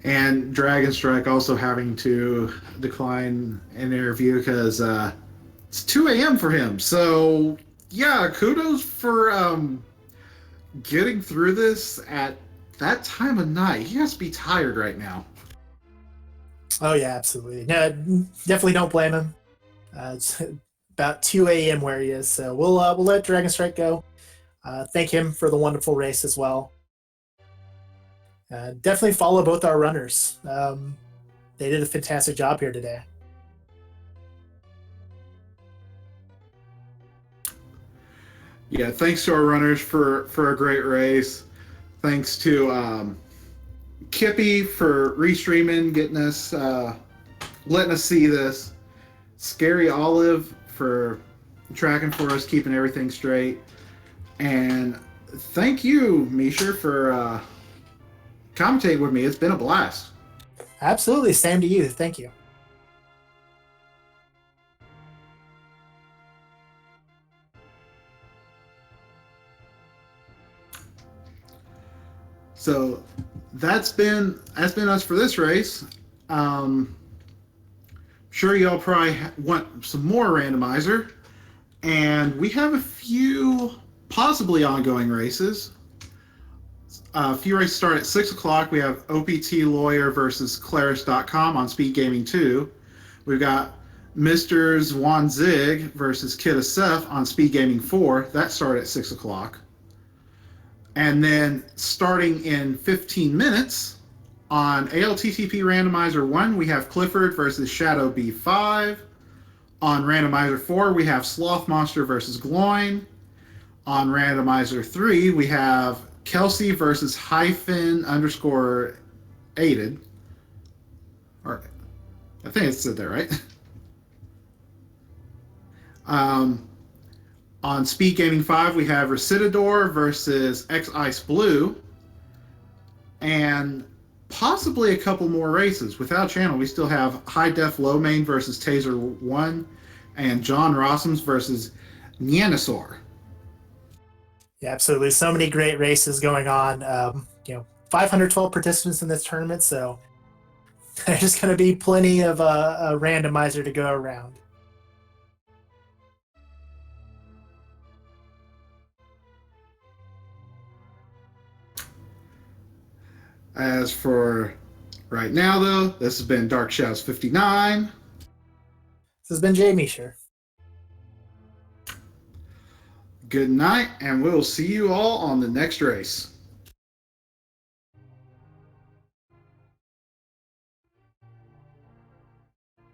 And Dragonstrike also having to decline an interview because it's 2 a.m. for him. So, yeah, kudos for getting through this at that time of night. He has to be tired right now. Oh yeah, absolutely. No, definitely don't blame him. It's about 2 a.m. where he is, so we'll let Dragonstrike go. Thank him for the wonderful race as well. Definitely follow both our runners. They did a fantastic job here today. Yeah, thanks to our runners for a great race. Thanks to Kippy for restreaming, getting us, letting us see this. Scary Olive for tracking for us, keeping everything straight. And thank you, Misha, for commentating with me. It's been a blast. Absolutely. Same to you. Thank you. So that's been us for this race. Sure, y'all probably want some more randomizer, and we have a few possibly ongoing races. A few races start at 6 o'clock. We have OPT Lawyer versus Claris.com on Speed Gaming 2. We've got Mr. Zwanzig versus Kid Asef on Speed Gaming 4. That started at 6 o'clock. And then starting in 15 minutes on ALTTP Randomizer 1, we have Clifford versus Shadow B5. On Randomizer 4, we have Sloth Monster versus Gloin. On Randomizer 3, we have Kelsey versus hyphen underscore aided. Or I think it said that right. On Speed Gaming 5, we have Recidador versus X Ice Blue. And possibly a couple more races. Without channel, we still have High Def Low Main versus Taser 1 and John Rossums versus Nianosaur. Yeah, absolutely. So many great races going on. 512 participants in this tournament, so there's going to be plenty of a randomizer to go around. As for right now, though, this has been Dark Shadows 59. This has been Jay Meisher. Good night, and we'll see you all on the next race.